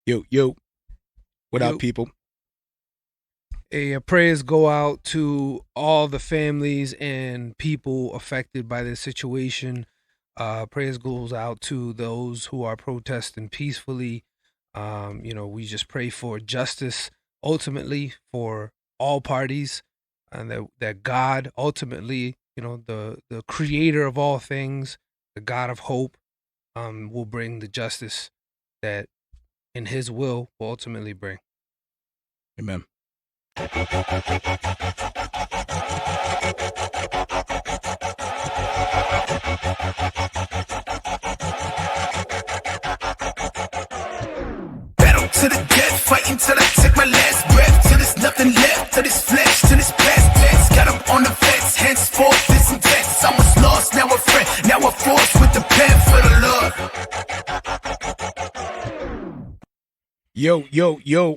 Yo. What up, people? Prayers go out to all the families and people affected by this situation. Prayers goes out to those who are protesting peacefully. We just pray for justice ultimately for all parties, and that God ultimately, the creator of all things, the God of hope, will bring the justice that in his will ultimately bring. Amen. Battle to the death, fighting till I take my last breath, till there's nothing left, till this flesh, till this past. Got up on the fence, henceforth this intense. I was lost, now a friend, now a force with the pen for the Lord. Yo,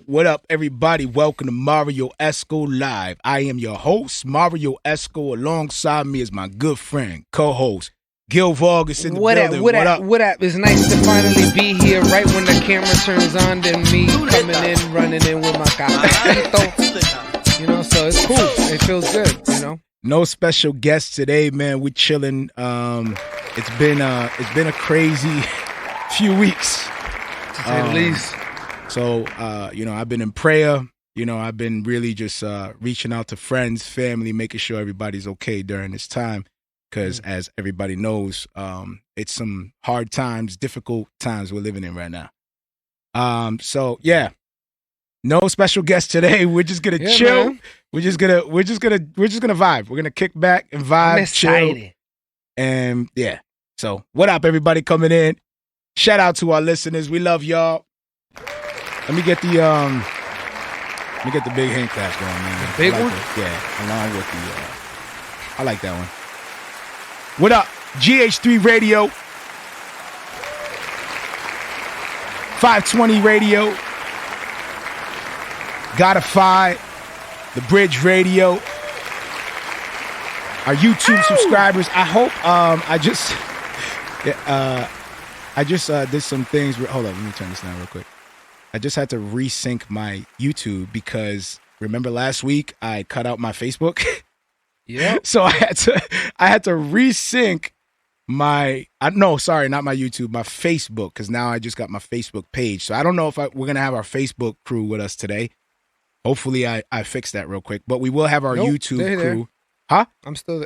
what up, everybody? Welcome to Marrio Esco Live. I am your host, Marrio Esco. Alongside me is my good friend, co-host, Gil Vargas in the building. What up? It's nice to finally be here right when the camera turns on, then me coming in, running in with my cafecito. So it's cool. It feels good, No special guests today, man. We're chilling. It's been a crazy few weeks, to say the least. So, I've been in prayer. I've been really just reaching out to friends, family, making sure everybody's okay during this time. Because as everybody knows, it's some hard times, difficult times we're living in right now. No special guests today. We're just gonna chill. Man. We're just gonna vibe. We're gonna kick back and vibe, I'm excited. Chill. And yeah. So what up, everybody coming in? Shout out to our listeners. We love y'all. Let me get the big hand claps going, man. The big one? Along with I like that one. What up? GH3 Radio, 520 Radio, Godfearing, The Bridge Radio, our YouTube subscribers. I hope I just did some things. Hold on, let me turn this down real quick. I just had to resync my YouTube because remember last week I cut out my Facebook. Yeah. So I had to resync not my YouTube, my Facebook, because now I just got my Facebook page. So I don't know if we're gonna have our Facebook crew with us today. Hopefully I fixed that real quick. But we will have our YouTube crew. There. Huh? I still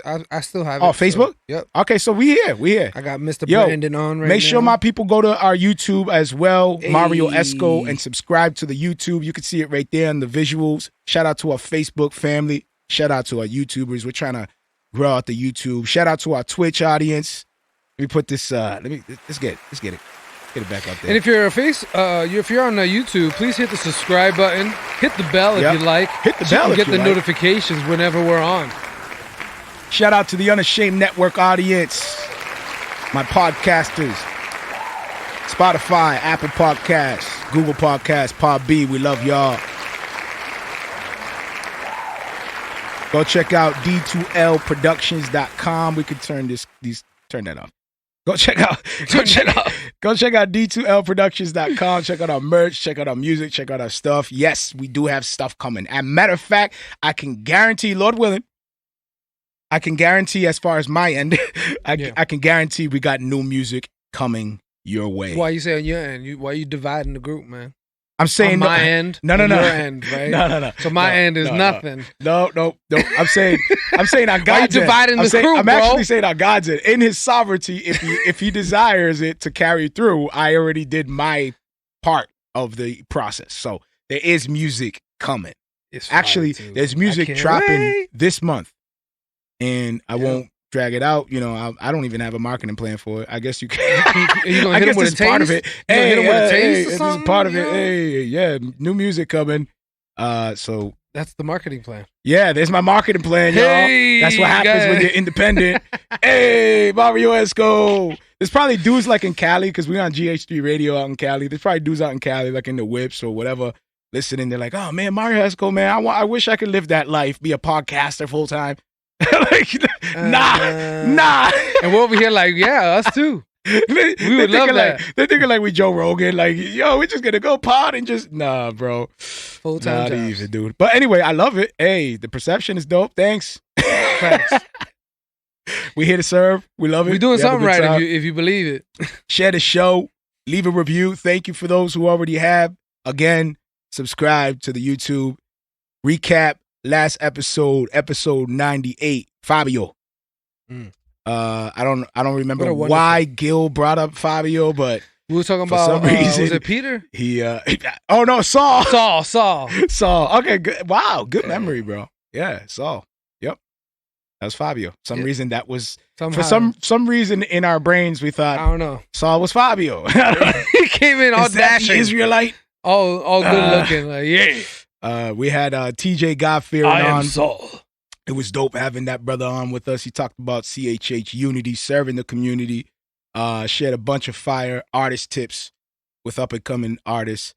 have it. Oh, Facebook? So, yep. Okay, so we here. I got Mr. Brandon on right now. Make sure my people go to our YouTube as well, Marrio Esco, and subscribe to the YouTube. You can see it right there in the visuals. Shout out to our Facebook family. Shout out to our YouTubers. We're trying to grow out the YouTube. Shout out to our Twitch audience. Let me put this. Let's get it. Get it back up there. And if you're if you're on YouTube, please hit the subscribe button. Hit the bell if you like. Hit the bell if you get the notifications whenever we're on. Shout out to the Unashamed Network audience, my podcasters, Spotify, Apple Podcasts, Google Podcasts, Podbean. We love y'all. Go check out d2lproductions.com. We could turn that off. Go check out d2lproductions.com. Check out our merch, check out our music, check out our stuff. Yes, we do have stuff coming. As a matter of fact, I can guarantee, Lord willing, as far as my end, I can guarantee we got new music coming your way. Why you say on your end? Why you dividing the group, man? I'm saying on my end. No. Your end, right? No. So my end is nothing. No. I'm saying on God's Why you dividing end. the group, I'm actually saying on God's end. In His sovereignty, if He desires it to carry through, I already did my part of the process. So there is music coming. Actually, there's music dropping this month. And I won't drag it out. I don't even have a marketing plan for it. I guess you can. You gonna hit him with a part of it. Hit him with a taste or this something? is part of it. Hey, new music coming. So that's the marketing plan. Yeah, there's my marketing plan, y'all. That's what happens when you're independent. Hey, Marrio Esco. There's probably dudes like in Cali, because we're on GH3 Radio out in Cali. There's probably dudes out in Cali, like in the whips or whatever, listening. They're like, oh man, Marrio Esco, man, I wish I could live that life, be a podcaster full time. Nah. And we're over here like, yeah, us too. We would love that. They're thinking like we Joe Rogan. Like, yo, we're just going to go pod and just, nah, bro. Full-time Not jobs. even, dude. But anyway, I love it. Hey, the perception is dope. Thanks. Thanks. We here to serve. We love it. We're doing We have a something good right time. if you believe it. Share the show. Leave a review. Thank you for those who already have. Again, subscribe to the YouTube. Recap last episode 98. Fabio. I don't remember why Gil brought up Fabio, but We were talking for about, some reason, was it Peter? Oh no, Saul. Saul. Saul. Okay, good. Wow, good memory, bro. Yeah, Saul. Yep. That was Fabio. Reason that was Somehow. for some reason in our brains we thought I don't know. Saul was Fabio. He came in all Is that the dashing. Israelite? All good looking. Like, yeah. We had TeeJay Godfearing I am on. Saul. It was dope having that brother on with us. He talked about CHH unity, serving the community. Shared a bunch of fire artist tips with up and coming artists.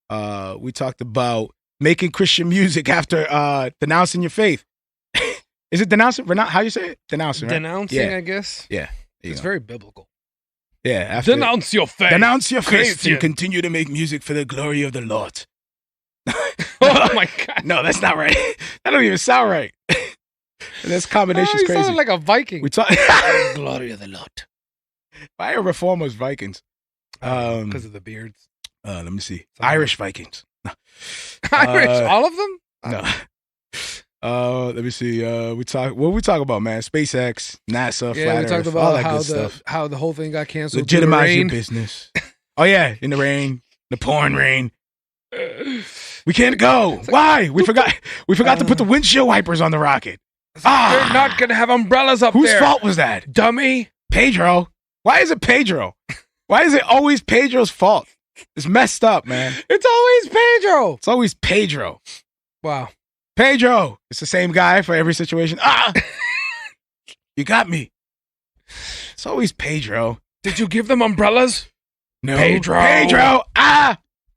We talked about making Christian music after denouncing your faith. Is it denouncing? How you say it? Denouncing, right? Denouncing, Yeah. I guess. Yeah. It's very biblical. Yeah. After, Denounce your faith. Denounce your faith Christian. and continue to make music for the glory of the Lord. Oh my God. No, that's not right. That don't even sound right. This combination's He crazy. sounded like a Viking. We talk glory of the Lord. Why are reformers Vikings? Because of the beards. Let me see. Irish Vikings. No. Irish, all of them? No. Let me see. What we talk about, man? SpaceX, NASA, Yeah, flat we talked Earth, all about that how good the stuff. whole thing got canceled. Legitimize your business. Oh yeah, in the rain, the pouring rain. We can't go. Why? We forgot to put the windshield wipers on the rocket. They're not gonna have umbrellas up Whose there. fault was that? Dummy. Pedro. Why is it Pedro? Why is it always Pedro's fault? It's messed up, man. It's always Pedro. It's always Pedro. Wow. Pedro. It's the same guy for every situation. You got me. It's always Pedro. Did you give them umbrellas? No. Pedro.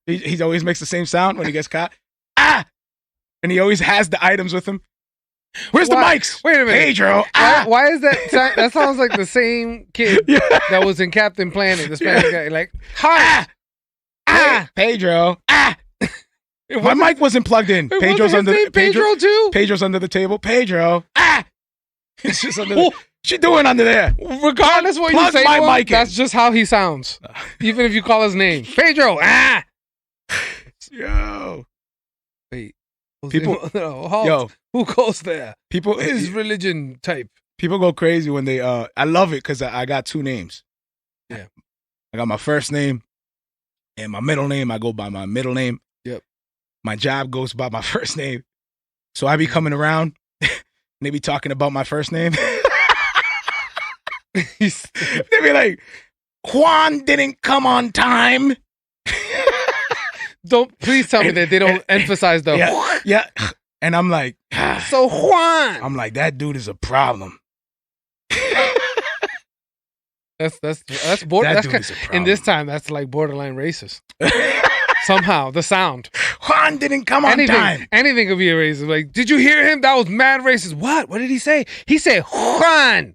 He always makes the same sound when he gets caught. And he always has the items with him. Where's the mics? Wait a minute. Pedro. Why is that? That sounds like the same kid that was in Captain Planet, the Spanish guy. Like, hi. Pedro. My mic wasn't plugged in. Pedro's under the Pedro too. Pedro's under the table. Pedro. It's just under the, what's she doing under there? Regardless what you Plug say, my to him, mic in. that's just how he sounds. Even if you call his name, Pedro. Yo. Wait. People. Halt. Yo. Who goes there? People. His religion type. People go crazy when they. I love it because I got two names. Yeah. I got my first name and my middle name. I go by my middle name. Yep. My job goes by my first name. So I be coming around and they be talking about my first name. They be like, Juan didn't come on time. Please tell me that they don't emphasize the yeah. And I'm like, so Juan. I'm like, that dude is a problem. That's That dude is a problem. in this time that's like borderline racist. Somehow the sound. Juan didn't come on time. Anything could be a racist. Like, did you hear him? That was mad racist. What? What did he say? He said Juan.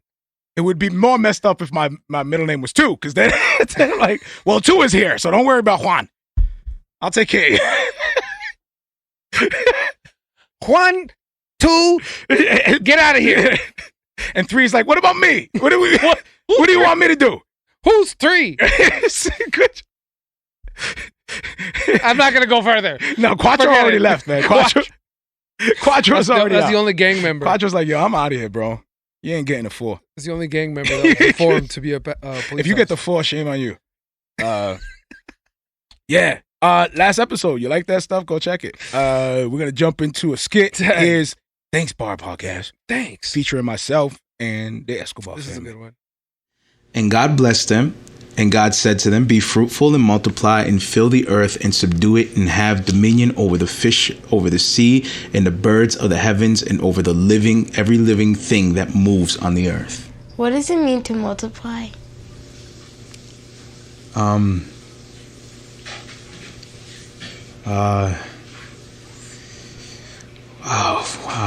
It would be more messed up if my middle name was two, because then I'm like, well, two is here, so don't worry about Juan. I'll take care of you. Juan, two, get out of here. And three is like, what about me? What do you want me to do? Who's three? Good. I'm not gonna go further. No, Quattro Forget already it. left, man. Quattro's already That's out. the only gang member. Quattro's like, yo, I'm out of here, bro. You ain't getting the four. That's the only gang member that was informed to be a police If you get the four, shame on you. Yeah. Last episode, you like that stuff? Go check it. We're gonna jump into a skit. Here's Thanks Bar Podcast. Thanks. Featuring myself and the Escobar This is a family. good one. And God blessed them, and God said to them, be fruitful and multiply and fill the earth and subdue it and have dominion over the fish, over the sea and the birds of the heavens and over the every living thing that moves on the earth. What does it mean to multiply?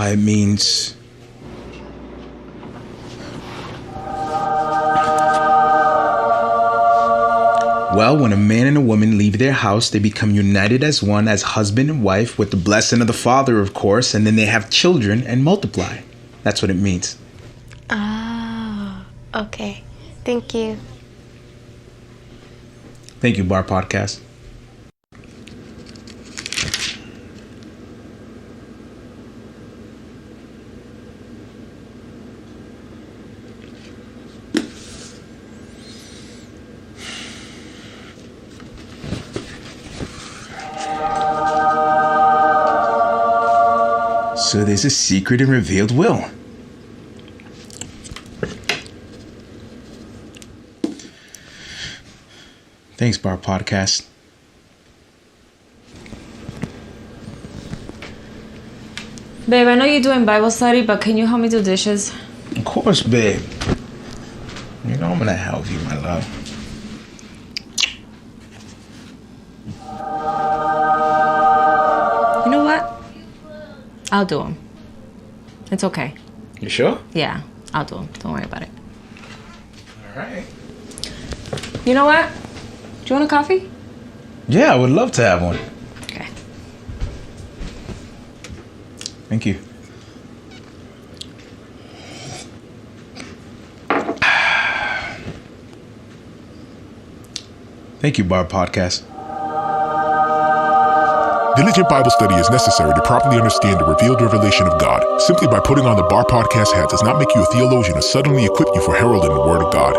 It means Well, when a man and a woman leave their house, they become united as one, as husband and wife, with the blessing of the Father, of course, and then they have children and multiply. That's what it means. Oh, okay. Thank you. Thank you, B.A.R Podcast. So there's a secret and revealed will. Thanks, B.A.R Podcast. Babe, I know you're doing Bible study, but can you help me do dishes? Of course, babe. You know I'm gonna help you, my love. You know what? I'll do them. It's okay. You sure? Yeah, I'll do them. Don't worry about it. All right. You know what? Do you want a coffee? Yeah, I would love to have one. Okay. Thank you. Thank you, B.A.R Podcast. Diligent Bible study is necessary to properly understand the revealed revelation of God. Simply by putting on the B.A.R Podcast hat does not make you a theologian or suddenly equip you for heralding the Word of God.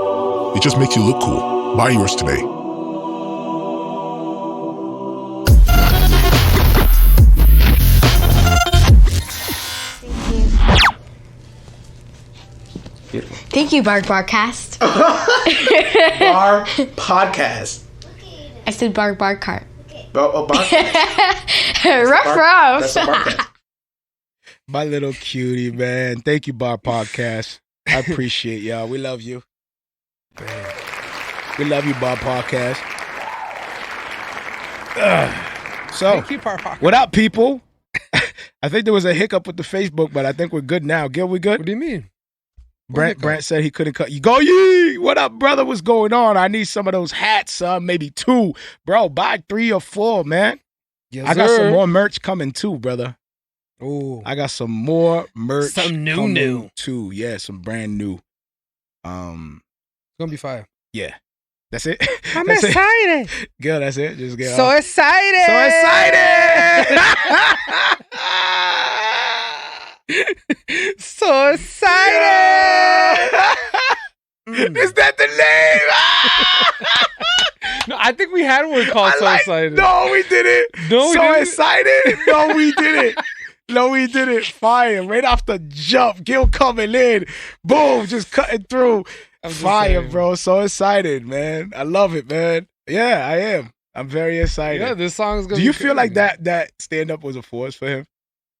It just makes you look cool. Buy yours today. Thank you, B.A.R Barcast. B.A.R Podcast. I said B.A.R Barcart. Oh, Ruff. That's a podcast. My little cutie, man. Thank you, B.A.R Podcast. I appreciate y'all. We love you. We love you, B.A.R Podcast. So, Thank you, B.A.R Podcast. what up, people? I think there was a hiccup with the Facebook, but I think we're good now. Gil, we good? What do you mean? Brent said he couldn't cut you. Go Yee! What up, brother? What's going on? I need some of those hats, maybe 2. Bro, buy 3 or 4, man. Yes, I got sir. some more merch coming too, brother. Ooh. I got some more merch. Some new, coming new. too. Yeah, some brand new. It's gonna be fire. Yeah. That's it. I'm That's excited. It. Gil, that's it. Just get So off. excited. So excited. So excited. Is that the name? No, I think we had one called So Excited. No, we didn't. No, we so didn't. excited. No, we didn't. No, we didn't. Fire. Right off the jump. Gil coming in. Boom. Just cutting through. Fire, saying. bro. So excited, man. I love it, man. Yeah, I am. I'm very excited. Yeah, this song's gonna Do be you feel like crazy. that stand-up was a force for him?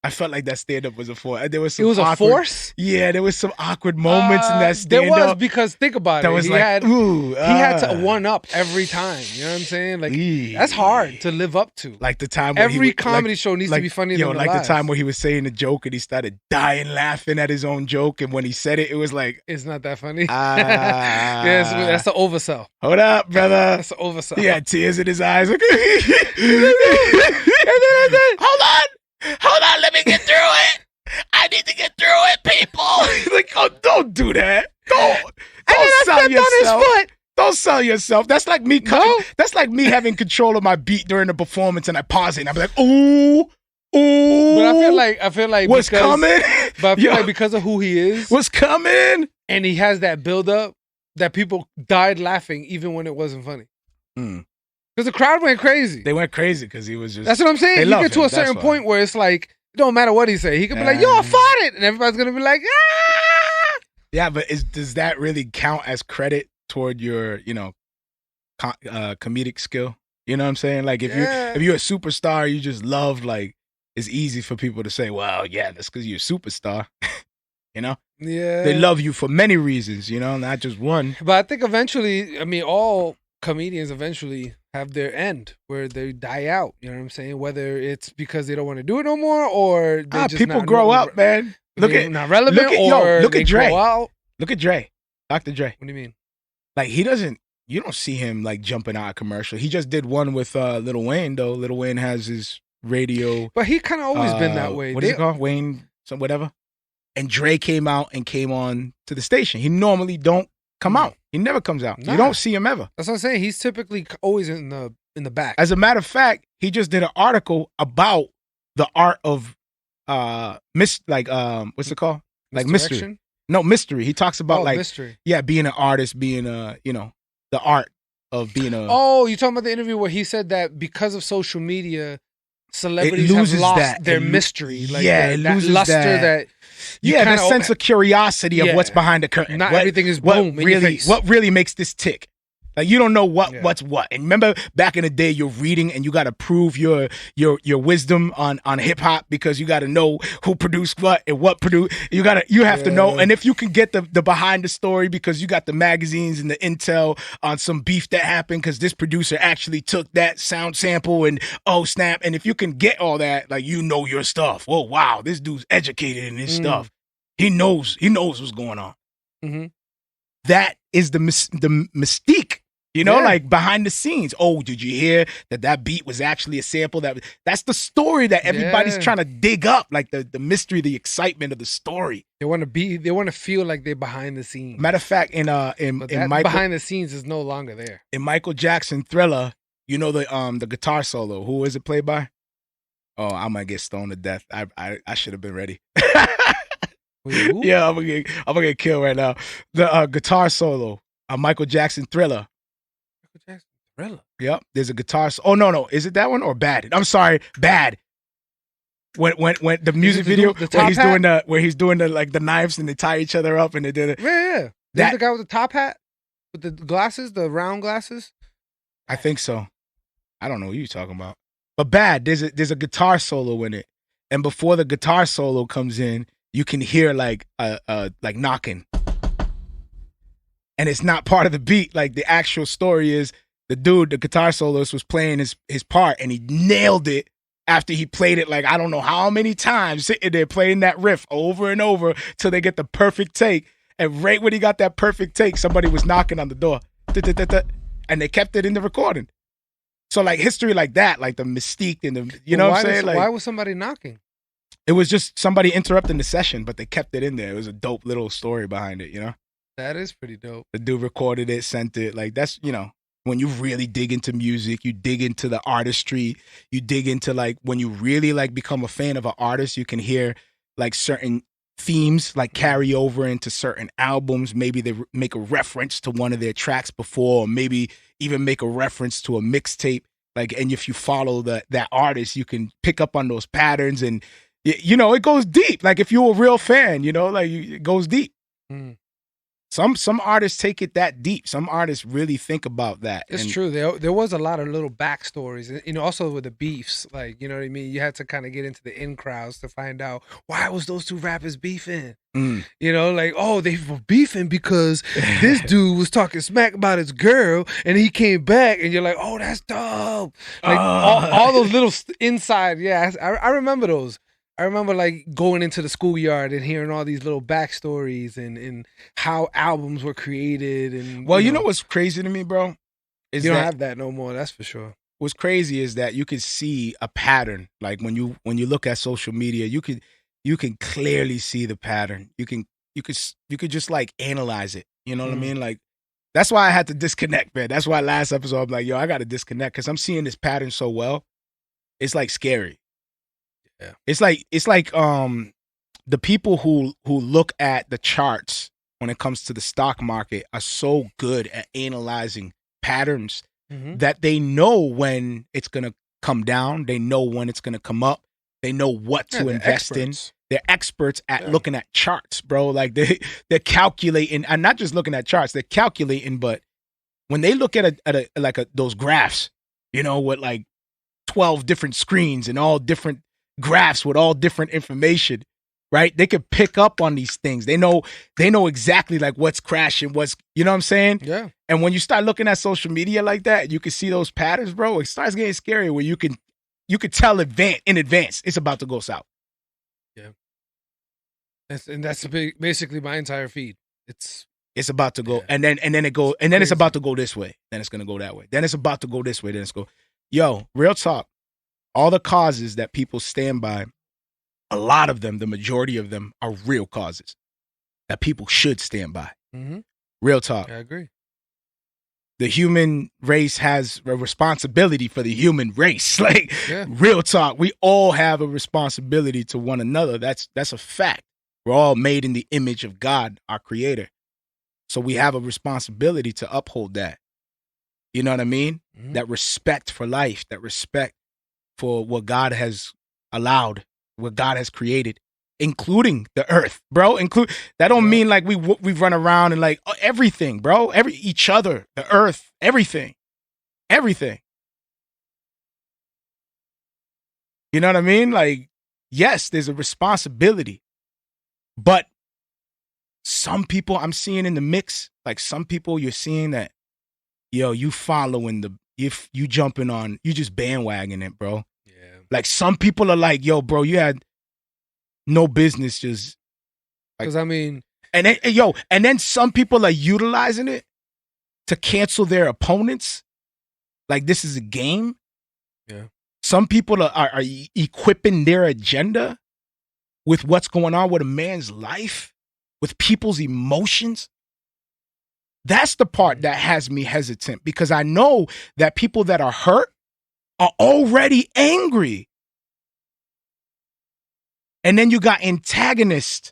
I felt like that stand-up was a force. There was some It was a awkward, force? Yeah, there was some awkward moments in that There stand-up. was, because think about that it. was He like, had, ooh. he had to one up every time. You know what I'm saying? Like, that's hard to live up to. Like the time where Every comedy show needs to be funnier than the like last. the time where he was saying a joke and he started dying laughing at his own joke, and when he said it, it was like, it's not that funny. Ah. Yes, that's the oversell. Hold up, brother. That's the oversell. He had tears in his eyes. Hold on, let me get through it. I need to get through it, people. Like, oh, don't do that. Don't sell yourself. Don't sell yourself. That's like me cutting. That's like me having control of my beat during the performance, and I pause it, and I'm like, ooh, ooh. But I feel like what's coming? But I feel like because of who he is, what's coming? And he has that build up that people died laughing even when it wasn't funny. Because the crowd went crazy. They went crazy because he was just. That's what I'm saying. You get to a certain point where it's like, it don't matter what he say. He could be like, yo, I fought it. And everybody's going to be like, ah. Yeah, but does that really count as credit toward your, comedic skill? You know what I'm saying? Like, if you're a superstar, you just love, like, it's easy for people to say, well, yeah, that's because you're a superstar. You know? Yeah. They love you for many reasons, not just one. But I think eventually, all comedians eventually have their end where they die out. You know what I'm saying? Whether it's because they don't want to do it no more, or they just people not grow up, man. Look at Dre. Look at Dre. Dr. Dre. What do you mean? Like, he doesn't, you don't see him like jumping out of commercial. He just did one with Lil Wayne though. Lil Wayne has his radio. But he kind of always been that way. What is it called? Wayne, some whatever. And Dre came out and came on to the station. He normally don't come out. He never comes out. You don't see him ever. That's what I'm saying. He's typically always in the back. As a matter of fact, he just did an article about the art of what's it called? Like mystery. No, mystery. He talks about mystery. Yeah, being an artist, being the art of being a. Oh, you talking about the interview where he said that because of social media, celebrities have lost their mystery. Like it loses that luster that. The sense of curiosity of what's behind the curtain. Not everything is boom. What really makes this tick? Like you don't know what's what. And remember back in the day, you're reading and you got to prove your wisdom on hip hop because you got to know who produced what and what produced. You have to know. And if you can get the behind the story because you got the magazines and the intel on some beef that happened because this producer actually took that sound sample and oh snap. And if you can get all that, like you know your stuff. Oh wow, this dude's educated in his stuff. He knows what's going on. Mm-hmm. That is the mystique. Like behind the scenes. Oh, did you hear that beat was actually a sample? That's the story that everybody's trying to dig up, like the mystery, the excitement of the story. They want to feel like they're behind the scenes. Matter of fact, in Michael, behind the scenes is no longer there. In Michael Jackson Thriller, the guitar solo. Who is it played by? Oh, I might get stoned to death. I should have been ready. Wait, yeah, I'm gonna get killed right now. The guitar solo, Michael Jackson Thriller. Really? Yep. There's a guitar. Oh no, is it that one or Bad? I'm sorry, Bad. When the music video where he's doing the like the knives and they tie each other up and they did it. Yeah. That's the guy with the top hat with the glasses, the round glasses. I think so. I don't know what you're talking about. But Bad. There's a guitar solo in it, and before the guitar solo comes in, you can hear like knocking, and it's not part of the beat. Like the actual story is. The guitar soloist was playing his part and he nailed it after he played it like I don't know how many times, sitting there playing that riff over and over till they get the perfect take. And right when he got that perfect take, somebody was knocking on the door. And they kept it in the recording. So like history like that, like the mystique and the, what I'm saying? Why was somebody knocking? It was just somebody interrupting the session, but they kept it in there. It was a dope little story behind it, That is pretty dope. The dude recorded it, sent it. Like that's, when you really dig into music, you dig into the artistry, you dig into like when you really like become a fan of an artist, you can hear like certain themes like carry over into certain albums. Maybe they make a reference to one of their tracks before, or maybe even make a reference to a mixtape. Like, and if you follow that artist, you can pick up on those patterns and, it goes deep. Like if you're a real fan, it goes deep. Mm. Some artists take it that deep. Some artists really think about that. It's true. There was a lot of little backstories. Also with the beefs, like, you know what I mean? You had to kind of get into the in crowds to find out why was those two rappers beefing? Mm. Like, oh, they were beefing because this dude was talking smack about his girl and he came back and you're like, oh, that's dope. Like all those little inside. Yeah, I remember those. I remember like going into the schoolyard and hearing all these little backstories and how albums were created. And well, you know what's crazy to me, bro? You don't have that no more. That's for sure. What's crazy is that you can see a pattern. Like when you look at social media, you can clearly see the pattern. You could just like analyze it. You know what I mean? Like that's why I had to disconnect, man. That's why last episode I'm like, yo, I got to disconnect because I'm seeing this pattern so well. It's like scary. Yeah. It's like the people who look at the charts when it comes to the stock market are so good at analyzing patterns that they know when it's going to come down, they know when it's going to come up, they know what to invest in. They're experts at looking at charts, bro. Like they're calculating, and not just looking at charts, they're calculating, but when they look at those graphs, with like 12 different screens and all different graphs with all different information, right? They could pick up on these things. They know exactly like what's crashing, what's, you know what I'm saying? Yeah. And when you start looking at social media like that, you can see those patterns, bro. It starts getting scary where you could tell in advance it's about to go south. Yeah. That's basically my entire feed. It's It's about to go, and then it go, and then it's about to go this way. Then it's gonna go that way. Then it's about to go this way. Then it's go. Yo, real talk. All the causes that people stand by, a lot of them, the majority of them, are real causes that people should stand by. Mm-hmm. Real talk. I agree. The human race has a responsibility for the human race. Like, real talk. We all have a responsibility to one another. That's a fact. We're all made in the image of God, our creator. So we have a responsibility to uphold that. You know what I mean? Mm-hmm. That respect for life, that respect for what God has allowed, what God has created, including the earth, bro. That don't mean like we run around and like everything, bro. Each other, the earth, everything. You know what I mean? Like, yes, there's a responsibility, but some people I'm seeing in the mix, like some people you're seeing that, yo, you following if you jumping on, you just bandwagoning it, bro. Yeah. Like some people are like, yo, bro, you had no business just. Because I mean. And then, and then some people are utilizing it to cancel their opponents. Like this is a game. Yeah. Some people are equipping their agenda with what's going on with a man's life, with people's emotions. That's the part that has me hesitant because I know that people that are hurt are already angry. And then you got antagonists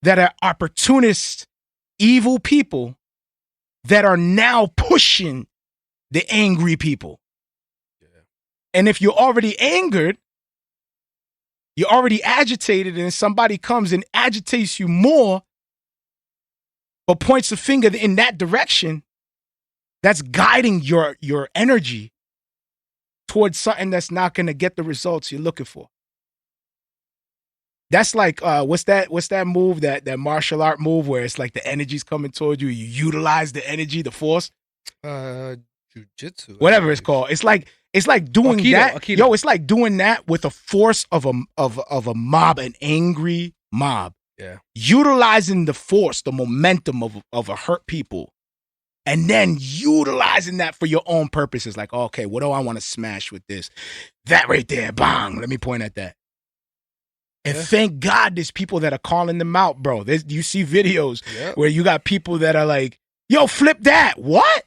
that are opportunists, evil people that are now pushing the angry people. Yeah. And if you're already angered, you're already agitated, and somebody comes and agitates you more, but points a finger in that direction, that's guiding your energy towards something that's not going to get the results you're looking for. That's like what's that move, that martial art move where it's like the energy's coming toward you, you utilize the energy, the force, jujitsu, whatever it's called. It's like doing that. Aikido. Yo, it's like doing that with a force of a mob, an angry mob. Yeah. Utilizing the force, the momentum of a hurt people, and then utilizing that for your own purposes. Like, okay, what do I want to smash with this? That right there, bang. Let me point at that. And thank God there's people that are calling them out, bro. You see videos where you got people that are like, yo, flip that. What?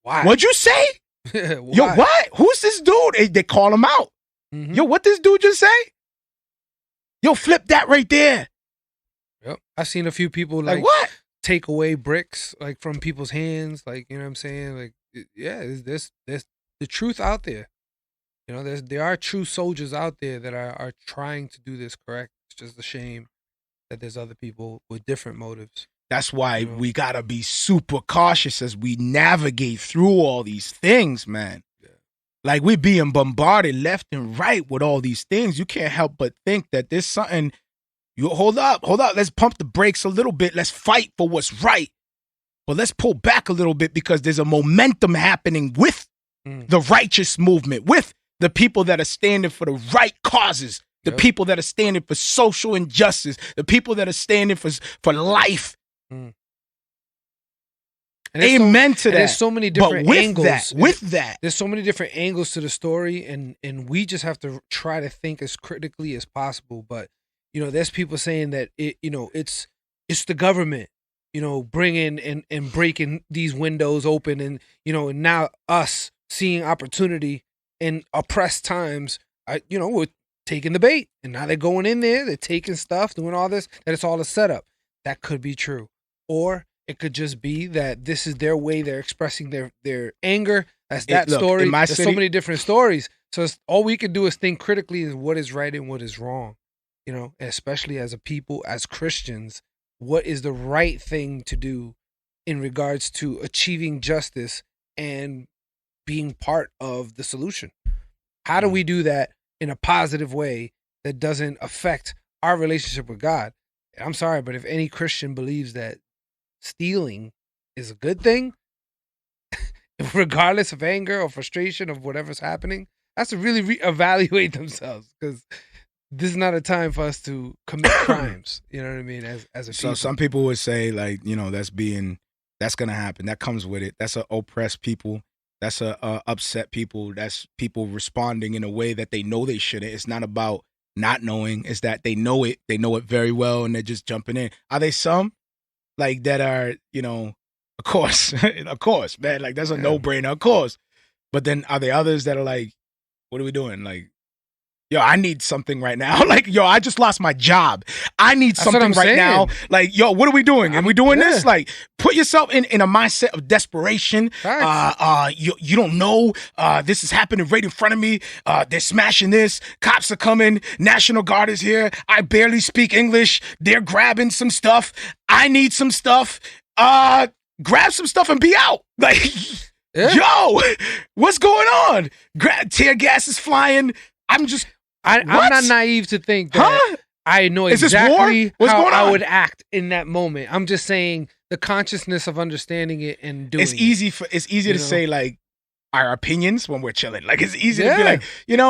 Why? What'd you say? Yo, what? Who's this dude? They call him out. Mm-hmm. Yo, what this dude just say? Yo, flip that right there. Yep. I've seen a few people like what? Take away bricks like from people's hands. Like, you know what I'm saying? Like, yeah, there's the truth out there. You know, there are true soldiers out there that are trying to do this correct. It's just a shame that there's other people with different motives. That's why we got to be super cautious as we navigate through all these things, man. Yeah. Like, we're being bombarded left and right with all these things. You can't help but think that there's something. You hold up. Let's pump the brakes a little bit. Let's fight for what's right. But let's pull back a little bit because there's a momentum happening with the righteous movement, with the people that are standing for the right causes, the people that are standing for social injustice, the people that are standing for life. Mm. Amen to that. There's so many different angles. With that, there's so many different angles to the story, and we just have to try to think as critically as possible. But you know, there's people saying that it's the government, bringing and breaking these windows open, and and now us seeing opportunity in oppressed times, we're taking the bait, and now they're going in there, they're taking stuff, doing all this, that it's all a setup. That could be true. Or it could just be that this is their way, they're expressing their anger. That's that story. There's so many different stories. So all we can do is think critically is what is right and what is wrong. Especially as a people, as Christians, what is the right thing to do in regards to achieving justice and being part of the solution? How do we do that in a positive way that doesn't affect our relationship with God? I'm sorry, but if any Christian believes that stealing is a good thing, regardless of anger or frustration of whatever's happening, that's to really reevaluate themselves, because this is not a time for us to commit crimes. You know what I mean? As a So people. some people would say, like, that's going to happen. That comes with it. That's a oppressed people. That's a upset people. That's people responding in a way that they know they shouldn't. It's not about not knowing. It's that they know it. They know it very well, and they're just jumping in. Are they some like that are, of course, of course, man. Like that's a no-brainer, of course. But then are there others that are like, what are we doing? Like, yo, I need something right now. Like, yo, I just lost my job. I need something right now. Like, yo, what are we doing? Are we doing this? Like, put yourself in a mindset of desperation. You don't know. This is happening right in front of me. They're smashing this. Cops are coming. National Guard is here. I barely speak English. They're grabbing some stuff. I need some stuff. Grab some stuff and be out. Like, yo, what's going on? Tear gas is flying. I'm not naive to think that I know exactly how I would act in that moment. I'm just saying the consciousness of understanding it and doing it. It's easy to say, like, our opinions when we're chilling. Like, it's easy to be like,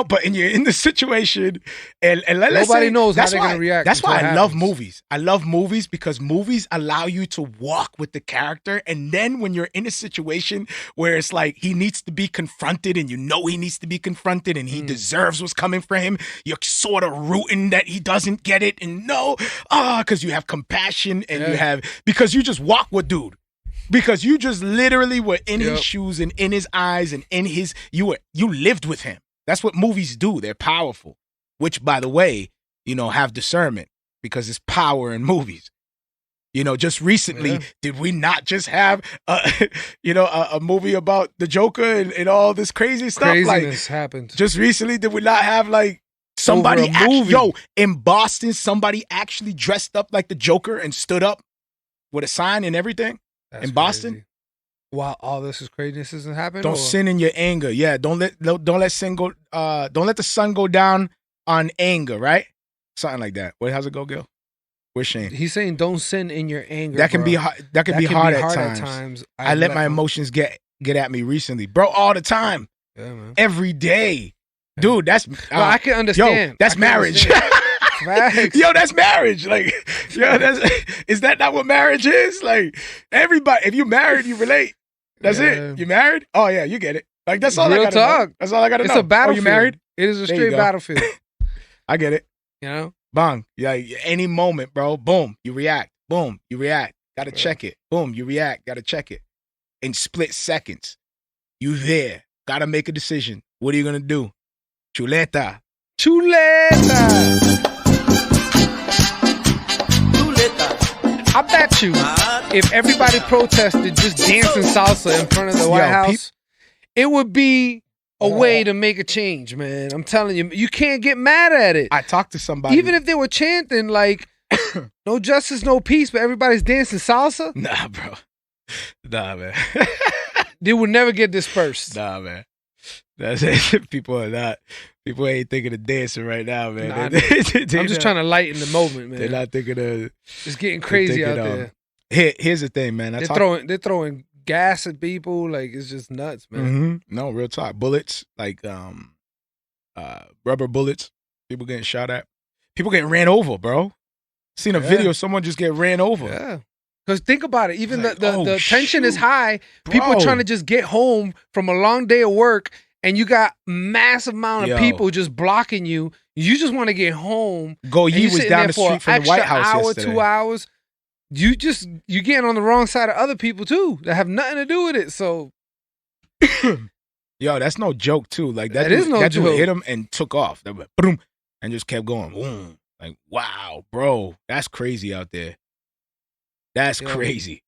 but you're in the situation and let's nobody say, knows how they're going to react. That's why I love movies. I love movies because movies allow you to walk with the character. And then when you're in a situation where it's like he needs to be confronted and he needs to be confronted and he deserves what's coming for him, you're sort of rooting that he doesn't get it. And because you have compassion and because you just walk with dude. Because you just literally were in his shoes and in his eyes and you lived with him. That's what movies do. They're powerful, which, by the way, have discernment because it's power in movies. Just recently, did we not just have a movie about the Joker and all this crazy stuff? Craziness happened. Just recently, did we not have like somebody in Boston, somebody actually dressed up like the Joker and stood up with a sign and everything? In Boston, crazy. While all this craziness isn't happening, don't sin in your anger. Yeah, don't let the sun go down on anger. Right, something like that. How's it go, Gil? Where's Shane? He's saying don't sin in your anger. That can be hard. That can be hard at times. I let my emotions get at me recently, bro. All the time. Yeah, man. Every day, dude. That's I can understand. Yo, that's marriage. Yo, that's marriage. Like, is that not what marriage is? Like, everybody, if you married, you relate. That's it. You married? Oh yeah, you get it. Like, that's all Real I gotta talk. know. That's all I gotta know. It's a battlefield. You married? It is a straight battlefield. I get it. Bang. Yeah, any moment, bro. Boom, you react. Boom, you react. Gotta check it. Boom, you react. Gotta check it. In split seconds, you there. Gotta make a decision. What are you gonna do? Chuleta. I bet you if everybody protested just dancing salsa in front of the White House, it would be a way to make a change, man. I'm telling you, you can't get mad at it. I talked to somebody. Even if they were chanting like, no justice, no peace, but everybody's dancing salsa. Nah, bro. Nah, man. They would never get dispersed. Nah, man. That's it. People ain't thinking of dancing right now, man. Nah, I'm just trying to lighten the moment, man. They're not thinking of. It's getting crazy out there. Here's the thing, man. They're throwing gas at people. Like, it's just nuts, man. Mm-hmm. No, real talk. Bullets, like rubber bullets. People getting shot at. People getting ran over, bro. Seen a video. Someone just get ran over. Yeah. Because think about it. Even the tension is high. People are trying to just get home from a long day of work. And you got massive amount of people just blocking you. You just want to get home. He was down the street from the White House yesterday. 2 hours. You getting on the wrong side of other people too that have nothing to do with it. So, yo, that's no joke too. Like that joke. Dude hit him and took off. They went, boom, and just kept going. Boom. Like, wow, bro, that's crazy out there. That's crazy.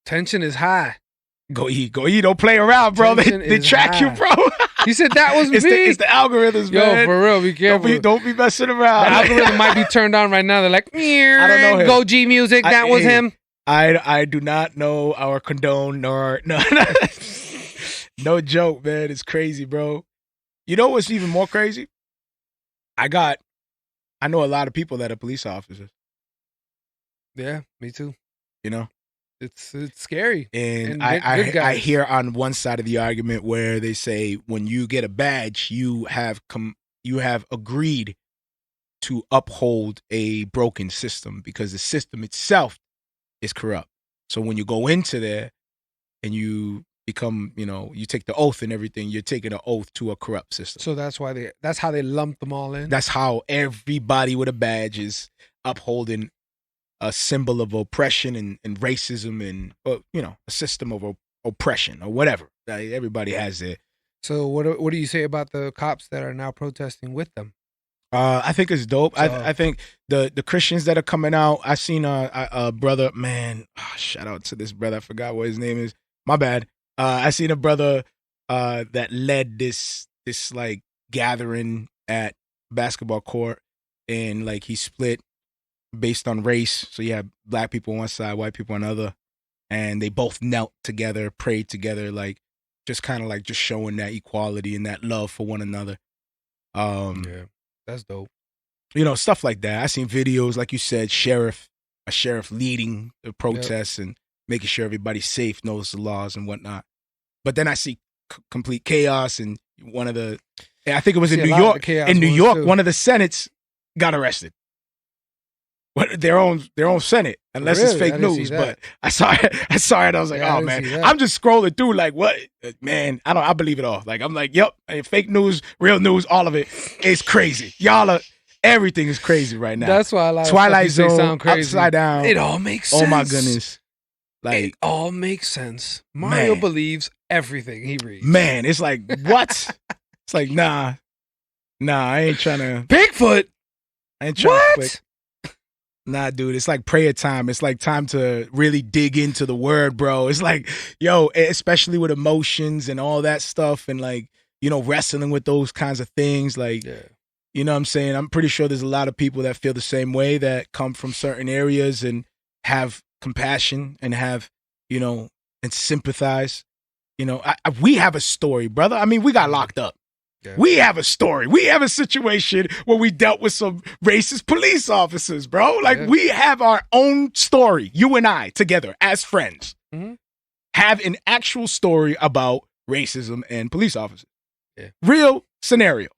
Tension is high. Go eat. Don't play around, bro. They track you, bro. He said that was me. It's the algorithms, man. Yo, for real, be careful. Don't be messing around. The algorithm might be turned on right now. They're like, I don't know him. Go G Music. That was him. I do not know or condone no joke, man. It's crazy, bro. You know what's even more crazy? I know a lot of people that are police officers. Yeah, me too. You know? It's scary. And I hear on one side of the argument where they say when you get a badge, you have agreed to uphold a broken system because the system itself is corrupt. So when you go into there and you become, you take the oath and everything, you're taking an oath to a corrupt system. So that's how they lump them all in. That's how everybody with a badge is upholding a symbol of oppression and racism and, a system of oppression or whatever. Everybody has it. So what do you say about the cops that are now protesting with them? I think it's dope. So, I think the Christians that are coming out, I seen a brother, man, shout out to this brother. I forgot what his name is. My bad. I seen a brother that led this like gathering at basketball court, and like he split based on race. So you have black people on one side, white people on the other, and they both knelt together, prayed together, like just kind of like just showing that equality and that love for one another. Yeah, that's dope. Stuff like that. I seen videos, like you said, a sheriff leading the protests and making sure everybody's safe, knows the laws and whatnot. But then I see complete chaos, and I think it was in New York. In New York, one of the senates got arrested. Their own Senate, unless it's fake news. But I saw it. I was like, oh man, I'm just scrolling through like, what, man? I believe it all. Like I'm like, yep, fake news, real news, all of it is crazy. Everything is crazy right now. That's why a lot Twilight of stuff Zone, sound crazy. Upside Down. It all makes sense. Oh my goodness, like it all makes sense. Marrio believes everything he reads. Man, it's like what? It's like nah, I ain't trying to Bigfoot. I ain't trying to click. Nah, dude, it's like prayer time. It's like time to really dig into the word, bro. It's like, especially with emotions and all that stuff and like, wrestling with those kinds of things. Like, you know what I'm saying? I'm pretty sure there's a lot of people that feel the same way, that come from certain areas and have compassion and have, and sympathize. We have a story, brother. I mean, we got locked up. Yeah. We have a story. We have a situation where we dealt with some racist police officers, bro. Like, we have our own story, you and I, together as friends, have an actual story about racism and police officers. Yeah. Real scenario.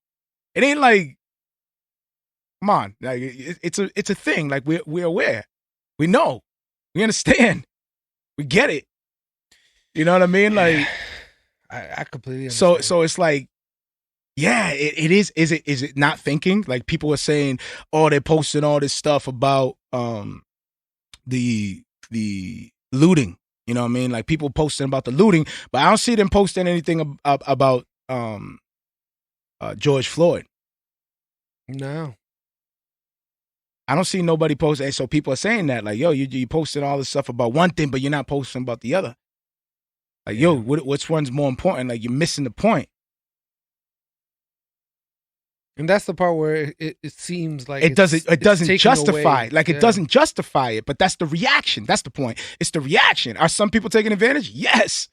It ain't like, come on, like it's a thing. Like we're aware. We know. We understand. We get it. You know what I mean? Like, I completely understand. So it's like, yeah, it is. Is it not thinking? Like people are saying, oh, they're posting all this stuff about the looting. You know what I mean? Like people posting about the looting, but I don't see them posting anything about George Floyd. No. I don't see nobody posting. So people are saying that, like, yo, you posting all this stuff about one thing, but you're not posting about the other. Like, yo, which one's more important? Like, you're missing the point. And that's the part where it seems like it doesn't justify. Like it doesn't justify it, but that's the reaction. That's the point. It's the reaction. Are some people taking advantage? Yes.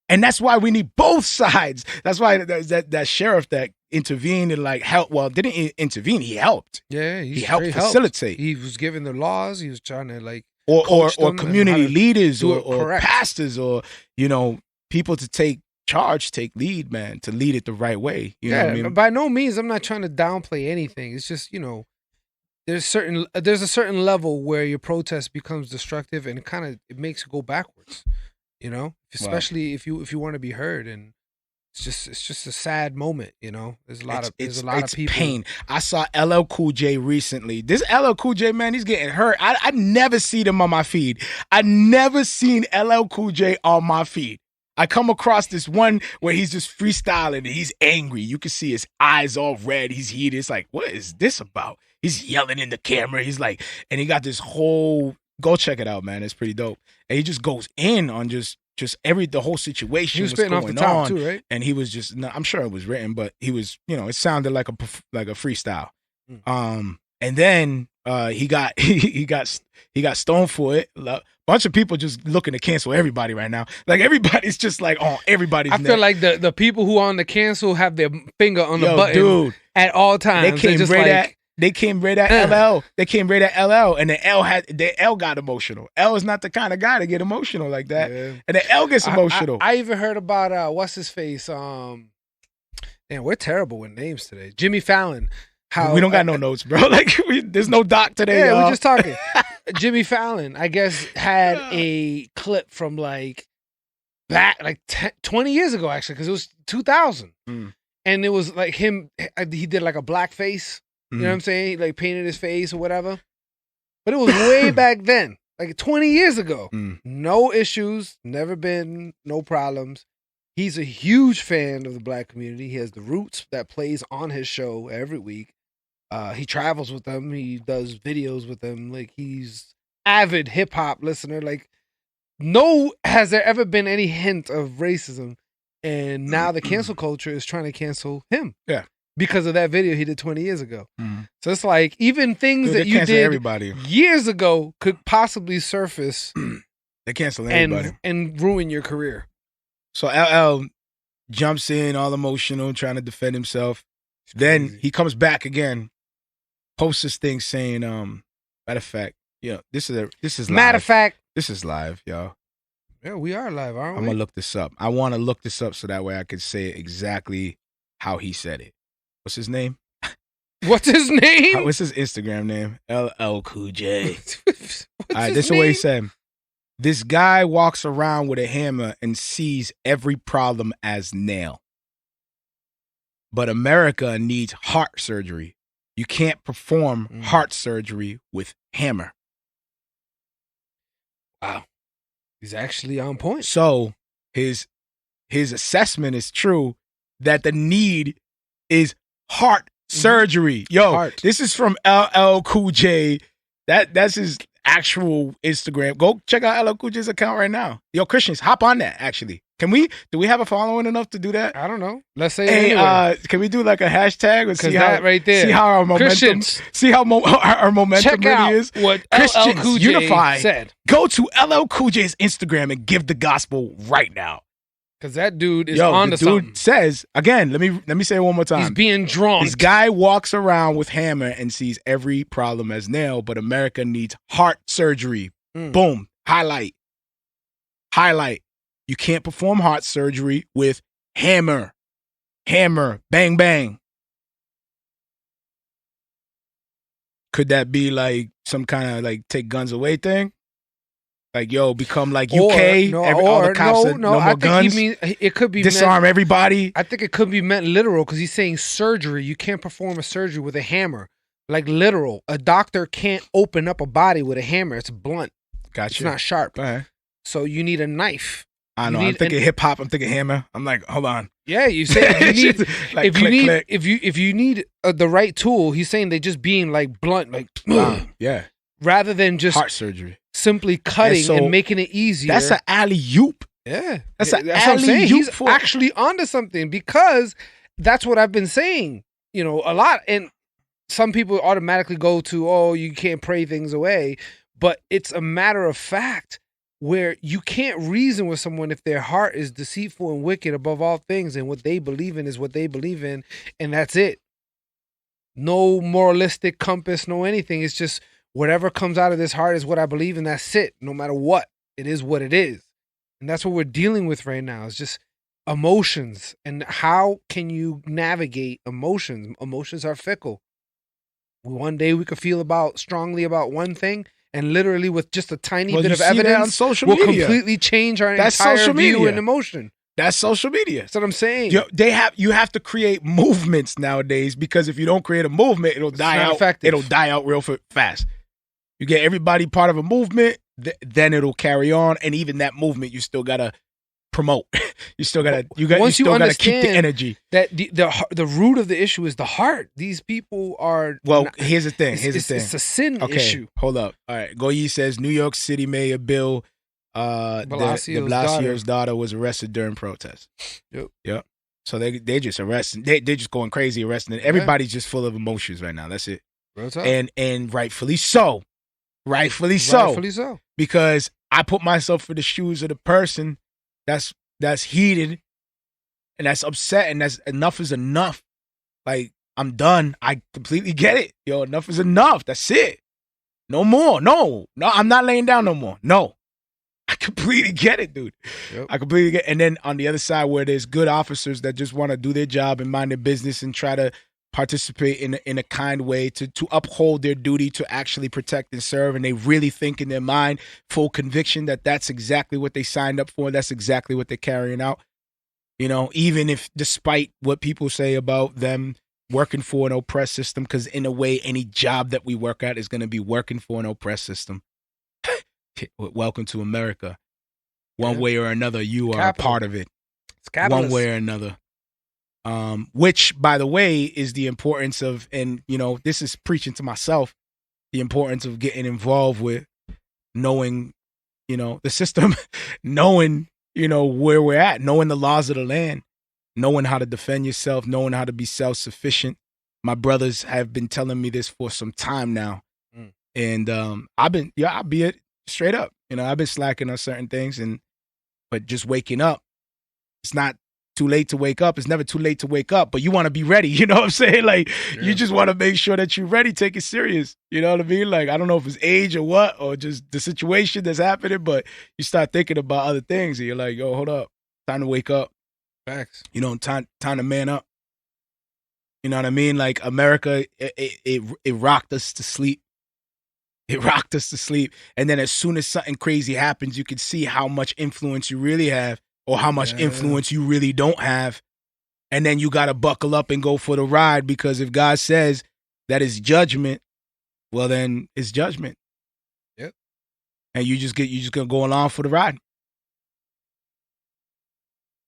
And that's why we need both sides. That's why that sheriff that intervened and like helped. Well, didn't intervene. He helped. Yeah, he helped facilitate. He was giving the laws. He was trying to like or community leaders or pastors or people to take charge, take lead, man, to lead it the right way. You know what I mean? By no means I'm not trying to downplay anything. It's just there's a certain level where your protest becomes destructive and it makes it go backwards. Especially if you want to be heard, and it's just a sad moment. There's a lot of people. Pain. I saw LL Cool J recently. This LL Cool J, man, he's getting hurt. I never seen him on my feed. I never seen LL Cool J on my feed. I come across this one where he's just freestyling and he's angry. You can see his eyes all red. He's heated. It's like, what is this about? He's yelling in the camera. He's like, and he got this whole, go check it out, man. It's pretty dope. And he just goes in on just the whole situation. He was spitting off the top too, right? And he was just, I'm sure it was written, but he was, it sounded like a freestyle. And then he got stoned for it. Bunch of people just looking to cancel everybody right now. Like everybody's just like on everybody's neck. I feel like the people who are on the cancel have their finger on the button at all times. They came right at LL. They came right at LL, and the L got emotional. L is not the kind of guy to get emotional like that, and the L gets emotional. I even heard about what's his face. We're terrible with names today. Jimmy Fallon. how we don't got no notes, bro. Like there's no doc today. Yeah, y'all. we're just talking. Jimmy Fallon, I guess, had a clip from like back like 20 years ago, actually, because it was 2000, and it was like him. He did like a black face. You know what I'm saying? He like painted his face or whatever. But it was way back then, like 20 years ago. No issues, never been, no problems. He's a huge fan of the black community. He has the Roots that plays on his show every week. He travels with them. He does videos with them. Like, he's avid hip hop listener. Like, has there ever been any hint of racism? And now the cancel culture is trying to cancel him. Yeah. Because of that video he did 20 years ago. So it's like, even things that you did years ago could possibly surface. They cancel everybody. And ruin your career. So LL jumps in all emotional, trying to defend himself. Then he comes back again, posts this thing saying, matter of fact, this is live. Matter of fact. This is live, y'all. Yeah, we are live, aren't we? I'm going to look this up. I want to look this up so that way I can say exactly how he said it. What's his name? What's his name? What's his Instagram name? LL Cool J. All right, his this is what he said. This guy walks around with a hammer and sees every problem as nail. But America needs heart surgery. You can't perform heart surgery with hammer. Wow. He's actually on point. So his assessment is true that the need is heart surgery. Yo, this is from LL Cool J. That's his actual Instagram. Go check out LL Cool J's account right now. Yo, Christians, hop on that, actually. Do we have a following enough to do that? I don't know. Let's say anyway. Can we do like a hashtag or see how right there? See how our momentum. Christians, see how our momentum check out is. What Christians LL Cool J unify. said. Go to LL Cool J's Instagram and give the gospel right now. Because that dude is on to something. Dude says again. Let me say it one more time. He's being drawn. This guy walks around with hammer and sees every problem as nail, but America needs heart surgery. Boom. Highlight. You can't perform heart surgery with hammer. Hammer. Bang, bang. Could that be like some kind of like take guns away thing? Like, yo, become like UK, all the cops no more guns. It could be disarm everybody. I think it could be meant literal because he's saying surgery. You can't perform a surgery with a hammer. Like literal. A doctor can't open up a body with a hammer. It's blunt. Gotcha. It's not sharp. Okay. So you need a knife. I know. I'm thinking hip hop. I'm thinking hammer. I'm like, hold on. Yeah, you say you need like if you need the right tool. He's saying they just being like blunt, like yeah, rather than just heart surgery. Simply cutting and making it easier. That's an alley-oop. Yeah. That's an what I'm saying. alley-oop. He's actually onto something because that's what I've been saying, a lot. And some people automatically go to, you can't pray things away. But it's a matter of fact where you can't reason with someone if their heart is deceitful and wicked above all things and what they believe in is what they believe in. And that's it. No moralistic compass, no anything. It's just whatever comes out of this heart is what I believe, and that's it. No matter what, it is what it is. And that's what we're dealing with right now. It's just emotions. And how can you navigate emotions? Emotions are fickle. One day we could feel strongly about one thing, and literally with just a tiny bit of evidence, we'll completely change our entire view and emotion. That's social media. That's what I'm saying. You have to create movements nowadays because if you don't create a movement, it'll die out. Effective. It'll die out real fast. You get everybody part of a movement, then it'll carry on, and even that movement, you still gotta promote. You still gotta keep the energy. That the root of the issue is the heart. These people are. Well, here's the thing. It's a sin issue. Hold up. All right. Goyi says New York City Mayor Bill de Blasio's daughter was arrested during protests. Yep. So they just arresting. They're just going crazy arresting. Everybody's just full of emotions right now. That's it. And rightfully so. Rightfully so. Because I put myself in the shoes of the person that's heated and that's upset and that's enough is enough. Like, I'm done. I completely get it. Yo, enough is enough. That's it. No more. No, I'm not laying down no more. No. I completely get it, dude. Yep. I completely get it. And then on the other side where there's good officers that just want to do their job and mind their business and try to participate in a kind way, to uphold their duty to actually protect and serve, and they really think in their mind, full conviction that that's exactly what they signed up for, that's exactly what they're carrying out. You know, even if, despite what people say about them working for an oppressed system, because in a way, any job that we work at is going to be working for an oppressed system. Welcome to America. One way or another, you are a part of it. It's capitalist. One way or another. Which, by the way, is the importance of, and, you know, this is preaching to myself, the importance of getting involved with knowing, you know, the system, knowing, you know, where we're at, knowing the laws of the land, knowing how to defend yourself, knowing how to be self-sufficient. My brothers have been telling me this for some time now. And I'll be it straight up. You know, I've been slacking on certain things, but just waking up, it's not too late to wake up. It's never too late to wake up, but you want to be ready. You know what I'm saying? Like, you just want to make sure that you're ready, take it serious. You know what I mean? Like, I don't know if it's age or what, or just the situation that's happening, but you start thinking about other things and you're like, yo, hold up. Time to wake up. Facts. You know, time to man up. You know what I mean? Like, America, it rocked us to sleep. It rocked us to sleep. And then as soon as something crazy happens, you can see how much influence you really have, or how much influence you really don't have. And then you got to buckle up and go for the ride, because if God says that is judgment, well, then it's judgment. Yep. And you just going to go along for the ride.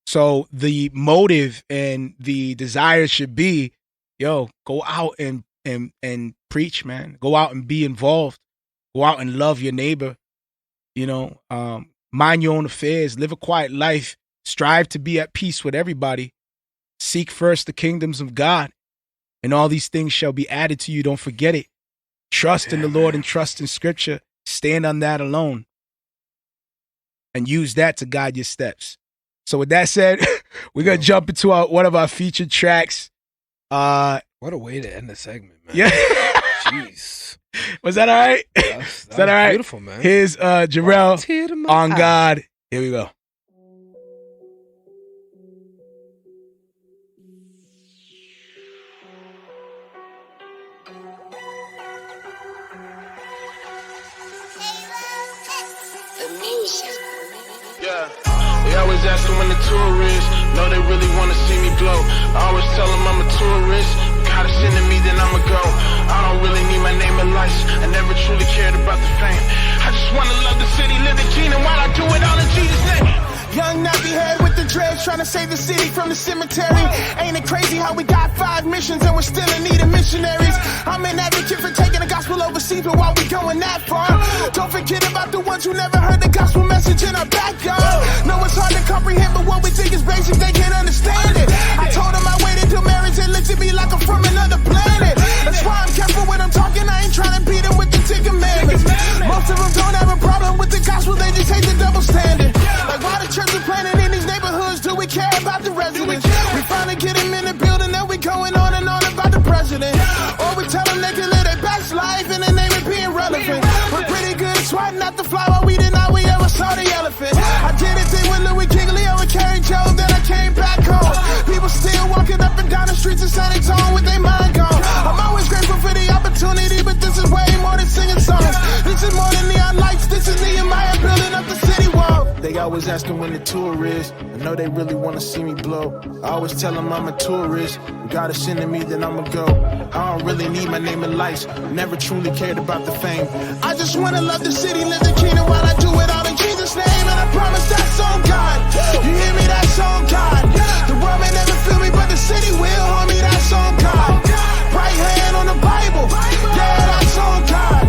So the motive and the desire should be, yo, go out and preach, man. Go out and be involved. Go out and love your neighbor. You know, mind your own affairs, live a quiet life, strive to be at peace with everybody, seek first the kingdoms of God, and all these things shall be added to you. Don't forget it. Trust in the Lord and trust in Scripture. Stand on that alone and use that to guide your steps. So with that said, we're going to jump into one of our featured tracks. What a way to end the segment, man. Yeah. Jeez. Was that all right? Is that all right? Beautiful, man. Here's Jarrell on God. Here we go. Yeah, they always asking when the tour is. No, they really wanna see me blow. I always tell them I'm a tourist. God is sending me, then I'ma go. I don't really need my name and lights. I never truly cared about the fame. I just wanna love the city, live the kingdom while I do it all in Jesus' name. Young nappy head with the dreads, trying to save the city from the cemetery. Ain't it crazy how we got 5 missions and we're still in need of missionaries? I'm an advocate for taking the gospel overseas, but while we going that far, don't forget about the ones who never heard the gospel message in our backyard. No, it's hard to comprehend, but what we think is basic, they can't understand it. I told them I waited till marriage, they looked at me like I'm from another planet. That's why I'm careful when I'm talking, I ain't trying to beat them with the 10 commandments. Most of them don't have a problem with the gospel, they just hate the double standard. Like, why the church is planning in these neighborhoods, do we care about the residents? We finally get them in the building, then we going on and on about the president. Or we tell them they can live their best life in the name of being relevant. We're pretty good at swatting out the fly while we did not, we ever saw the elephant. I did a thing with Louis Giglio and Carrie Jones, then I came back home. People still walking up and down the streets of San Antonio with their mind gone. I'm always grateful for the opportunity, but this is way more than singing songs. This is more than neon lights, this is Nehemiah building up the city wall. They always asking when the tour is. I know they really want to see me blow. I always tell them I'm a tourist. God is sending me, then I'ma go. I don't really need my name and lights. Never truly cared about the fame. I just want to love the city, live the kingdom while I do it all in Jesus' name. And I promise that's on God. You hear me? That's on God. The world may never feel me, but the city will, homie. That's on God. Right hand on the Bible. Yeah, that's on God.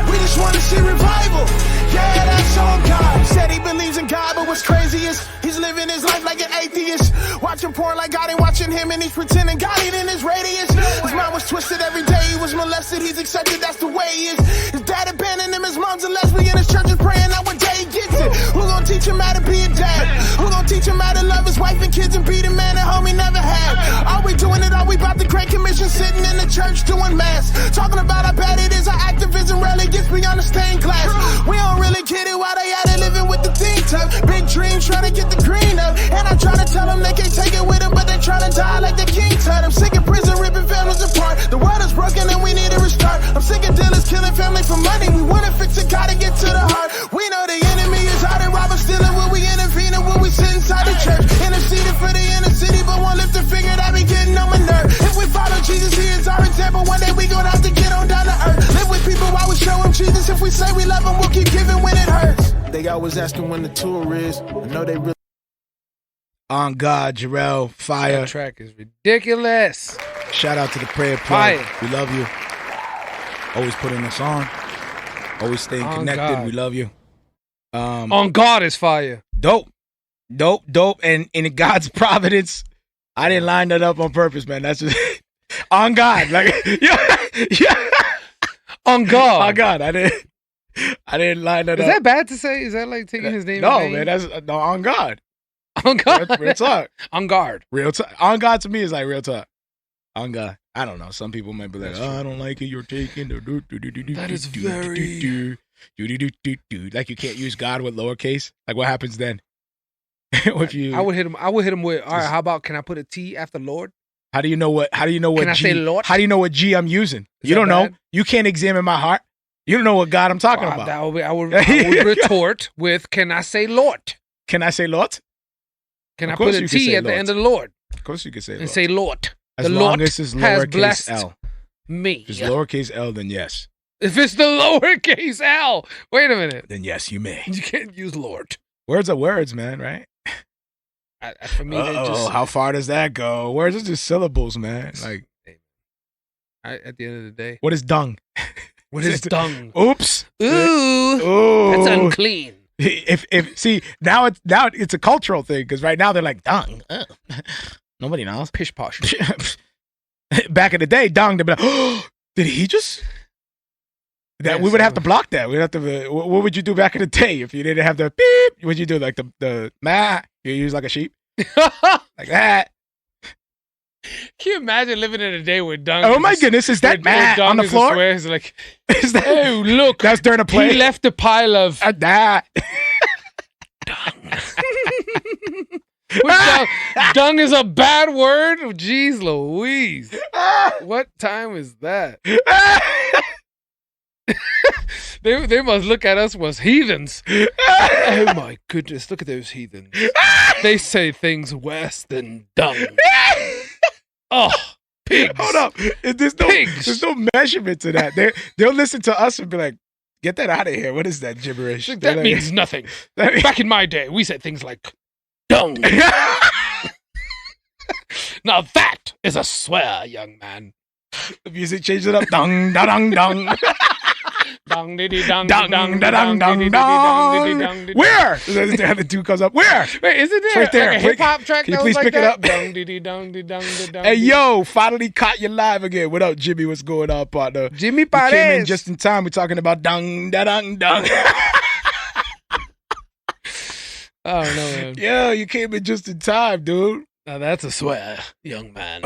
We just want to see revival. Yeah, that's on God. Said he believes in God, but what's crazy is he's living his life like an atheist. Watching porn like God ain't watching him, and he's pretending God ain't in his radius. His mind was twisted every day, he was molested, he's accepted, that's the way he is. His dad abandoned him, his mom's a lesbian, his church is praying out one day he gets it. Who gon' teach him how to be a dad? Who gon' teach him how to love his wife and kids and be the man that homie never had? Are we doing it? Are we about the Great Commission, sitting in the church doing mass? Talking about how bad it is, our activism rarely gets beyond the stained glass. We don't really get it, why they out there living with the thing tough. Big dreams trying to get the green up, and I'm trying to tell them they can't take it with them, but they trying to die like the king tut. I'm sick of prison, ripping families They always asking when the tour is. I know they really. On God, Jarrell, fire. That track is ridiculous. Shout out to the prayer Fire. plug. We love you. Always putting us on. Always staying On connected. God. We love you. On God is fire. Dope. And in God's providence, I didn't line that up on purpose, man. That's just on God. Like, yeah. On God. On God. I didn't line that up. Is that bad to say? Is that like taking his name? No, in vain? man. That's no, on God. On God. Real talk. On guard. Real talk. On God to me is like real talk. On God. I don't know. Some people might be like, That's "Oh, true. I don't like it. You're taking the That is very- like you can't use God with lowercase. Like what happens then? If you, I would hit him with, all right, how about, can I put a T after Lord? how do you know what? How do you know what? Can I G, say Lord? How do you know what G I'm using? Is You that don't know. bad? You can't examine my heart. You don't know what God I'm talking about. I would retort with, can I say Lord? Can I say Lord? Can Of I put course a you can T say at the Lord. end of Lord Of course you can say and Lord. say Lord? As The long Lord as it's has lowercase blessed L. me. If it's lowercase L, then yes. If it's the lowercase L, wait a minute. Then yes, you may. You can't use Lord. Words are words, man, right? For me, they just, how far does that go? Words are just syllables, man. Like, at the end of the day, what is dung? what is dung? Oops. Ooh, Ooh. that's unclean. If see now it's a cultural thing because right now they're like dung. Nobody knows. Pish posh. Back in the day, dung. They'd be like, oh, did he just? That Yeah, we would have so- to block that. We'd have to. What would you do back in the day if you didn't have the beep? What'd you do? Like the ma? You use like a sheep, like that. Can you imagine living in a day where dung? Oh my goodness, is that where Matt dung on the is a floor? swear? It's like, Is that? oh look, That's during a play. he left a pile of That. dung is a bad word. Oh, jeez Louise, what time is that? They must look at us as heathens. Oh my goodness, look at those heathens. They say things worse than dung. Oh, pigs. Hold up. There's no measurement to that. They'll listen to us and be like, get that out of here. What is that gibberish? They're That like- means nothing. Back in my day, we said things like dung. Now that is a swear, young man. The music changes it up. Dung, da, dung, dung. Dung diddy dung Dung, dung da, dung, dung, diddy dung. dung diddy. Where? The dude comes up. Where? Wait, isn't It's there right there. like a hip hop track Can you that please was like pick it that? up? Dung diddy dung diddy dung diddy dung. Hey, diddy. yo, finally caught you live again. What up, Jimmy? What's going on, partner? Jimmy You came in Paredes. just in time. We're talking about dung, da, dung, dung. Oh no, man. Yo, you came in just in time, dude. Now that's a swear, young man.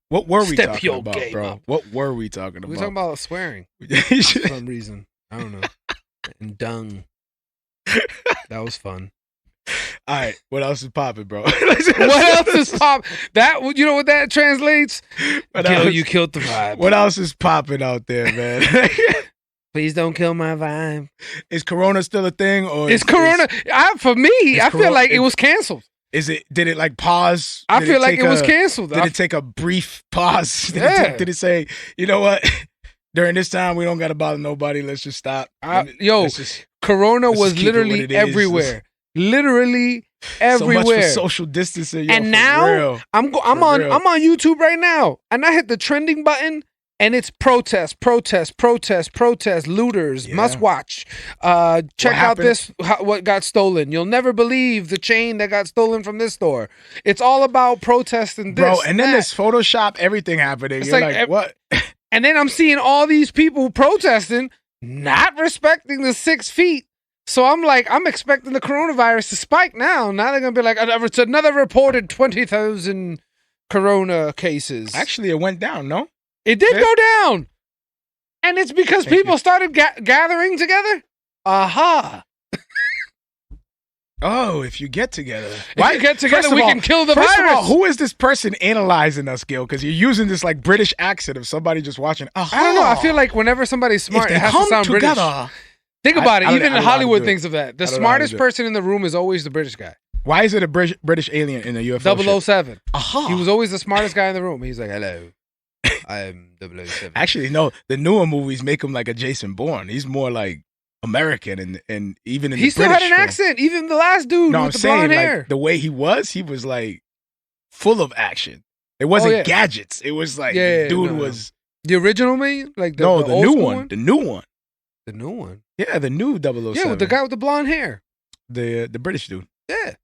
What were we Step talking your about, game bro? up. What were we talking about? We're talking about swearing for some reason. I don't know. And dung. That was fun. All right, what else is popping, bro? What else is pop? That, you know what that translates? What Kill, else? you killed the vibe. What else is popping out there, man? Please don't kill my vibe. Is Corona still a thing, or It's Corona. For me, Is I feel Corona- like it was canceled. Is it? Did it like pause? I Did feel like take it was a- canceled. Did it take a brief pause? Yeah. Did it say, you know what? During this time, we don't got to bother nobody. Let's just stop. Yo, Let's just- Corona let's was just keep it what literally it is. everywhere. Literally so much for everywhere. social distancing. Yo, And for now real. I'm For on real. I'm on YouTube right now, and I hit the trending button, and it's protest, looters, Yeah. must watch. Check out happened? this, what got stolen. You'll never believe the chain that got stolen from this store. It's all about protesting this, bro. And then that. there's Photoshop everything happening. It's You're like like, what? And then I'm seeing all these people protesting, not respecting the 6 feet. So I'm like, I'm expecting the coronavirus to spike now. Now they're going to be like, it's another reported 20,000 corona cases. Actually, it went down. No. It did Yeah. go down. And it's because Thank people you. started gathering together. Aha. Oh, if you get together, If you get together, First of we all- can kill the first virus. of all, who is this person analyzing us, Gil? Because you're using this like British accent of somebody just watching. I don't know. I feel like whenever somebody's smart, if they it has to come sound together, British. Think about I it. don't- Even I don't know how to Hollywood do it. thinks of that. The I don't know how to smartest do it. person in the room is always the British guy. Why is it a British alien in a UFO? 007. Aha. He was always the smartest guy in the room. He's like, hello, I'm 007. Actually, no. The newer movies make him like a Jason Bourne. He's more like American, and even in He the still British had an film. accent. Even the last dude No, with I'm the saying blonde like hair. the way he was like full of action. It wasn't yeah. gadgets. It was like Yeah, the dude no. was The original man, like the the old new school one, the new one. The new one. Yeah, the new 007. Yeah, with the guy with the blonde hair. the British dude. Yeah.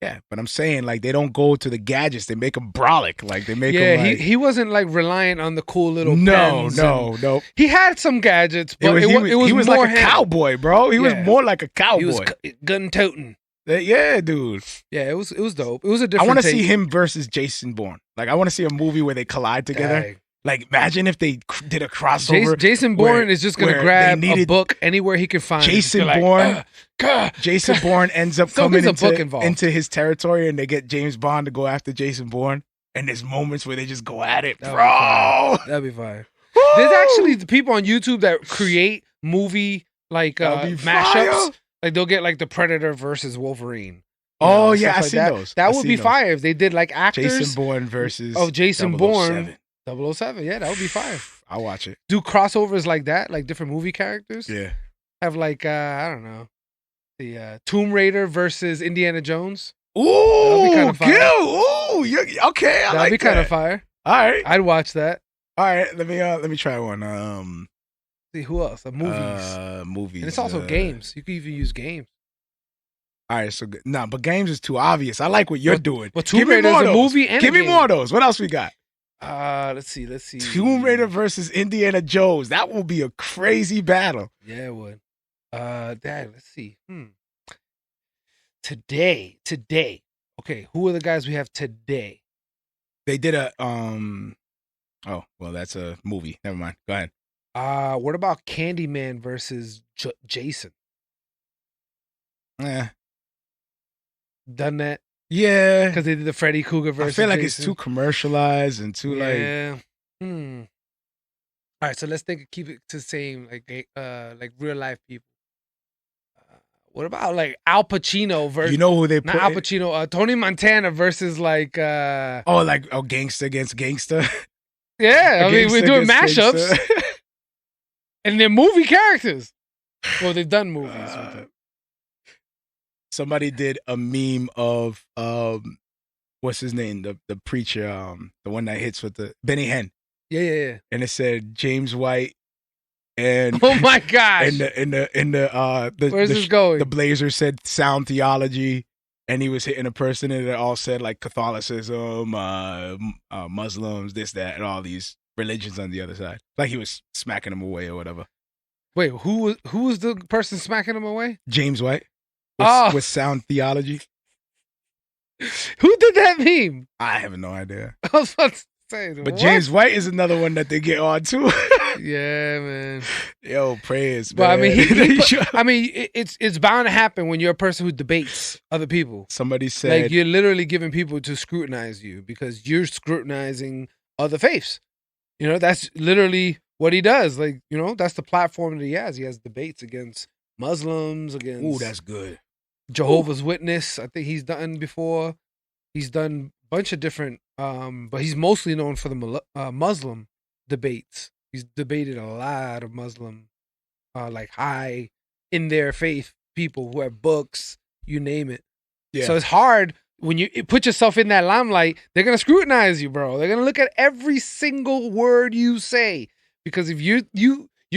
Yeah, but I'm saying like they don't go to the gadgets. They make them brolic. Like they make Yeah, them like, he wasn't like reliant on the cool little no. pens. He had some gadgets, but it was he was more like a cowboy, bro. He was Yeah. more like a cowboy. He was gun toting. Yeah, dude. Yeah, it was dope. It was a different. I want to take. see him versus Jason Bourne. Like I want to see a movie where they collide together. Dang. Like imagine if they did a crossover. Jason Bourne is just gonna where grab they a needed book anywhere he can find. Jason Just be Bourne. like, Jason Bourne ends up So coming there's a book involved. into his territory, and they get James Bond to go after Jason Bourne. And there's moments where they just go at it, bro. That'd be fire. There's actually the people on YouTube that create movie like That'd be mashups. fire. Like they'll get like the Predator versus Wolverine. Oh stuff yeah, I like seen that. those. That I would seen be those. fire if they did like actors. Jason Bourne versus Jason 007. Bourne. 007. Yeah, that would be fire. I'll watch it. Do crossovers like that, like different movie characters. Yeah. Have like I don't know, the Tomb Raider versus Indiana Jones. Ooh, That'd be kind of fire. Ooh, okay. I That'd like be kind that. of fire. All right, I'd watch that. all right. Let me try one. See who else? Movies. Movies. And it's also games. You can even use games. All right, so good. Nah, but games is too obvious. I like what you're doing. Well, Tomb Give me Raider is more a of those. movie and Give a me game. more of those. What else we got? Let's see. Tomb Raider versus Indiana Jones. That will be a crazy battle. Yeah, it would. Dad, let's see. Today. Okay, who are the guys we have today? They did a Oh, well, that's a movie. Never mind. Go ahead. What about Candyman versus Jason? Yeah. Done that? Yeah. Because they did the Freddy Krueger versus I feel like Jason. it's too commercialized and too Yeah. All right, so let's keep it to the same like real life people. What about like Al Pacino versus You know who they put not Al in? Pacino, Tony Montana versus like gangster against gangster. yeah, I mean Gangster we're doing against mashups gangster. and they're movie characters. Well, they've done movies with it. Somebody did a meme of what's his name? The preacher, the one that hits with the Benny Hinn. Yeah. And it said James White and Oh my gosh. Where's this going? The Blazer said sound theology, and he was hitting a person, and it all said like Catholicism, Muslims, this, that, and all these religions on the other side. Like he was smacking them away or whatever. Wait, who was the person smacking him away? James White with sound theology. Who did that meme? I have no idea. I was about to say, But what? James White is another one that they get on too. Yeah, man. Yo, prayers, man. Well, I mean, it's bound to happen when you're a person who debates other people. Somebody said, Like you're literally giving people to scrutinize you because you're scrutinizing other faiths. You know, that's literally what he does. Like, you know, that's the platform that he has. He has debates against Muslims, against "Ooh, that's good." Jehovah's Witness. I think he's done before. He's done a bunch of different, but he's mostly known for the Muslim debates. He's debated a lot of Muslim, like high in their faith people who have books, you name it. Yeah. So it's hard when you put yourself in that limelight. They're gonna scrutinize you, bro. They're gonna look at every single word you say because if you're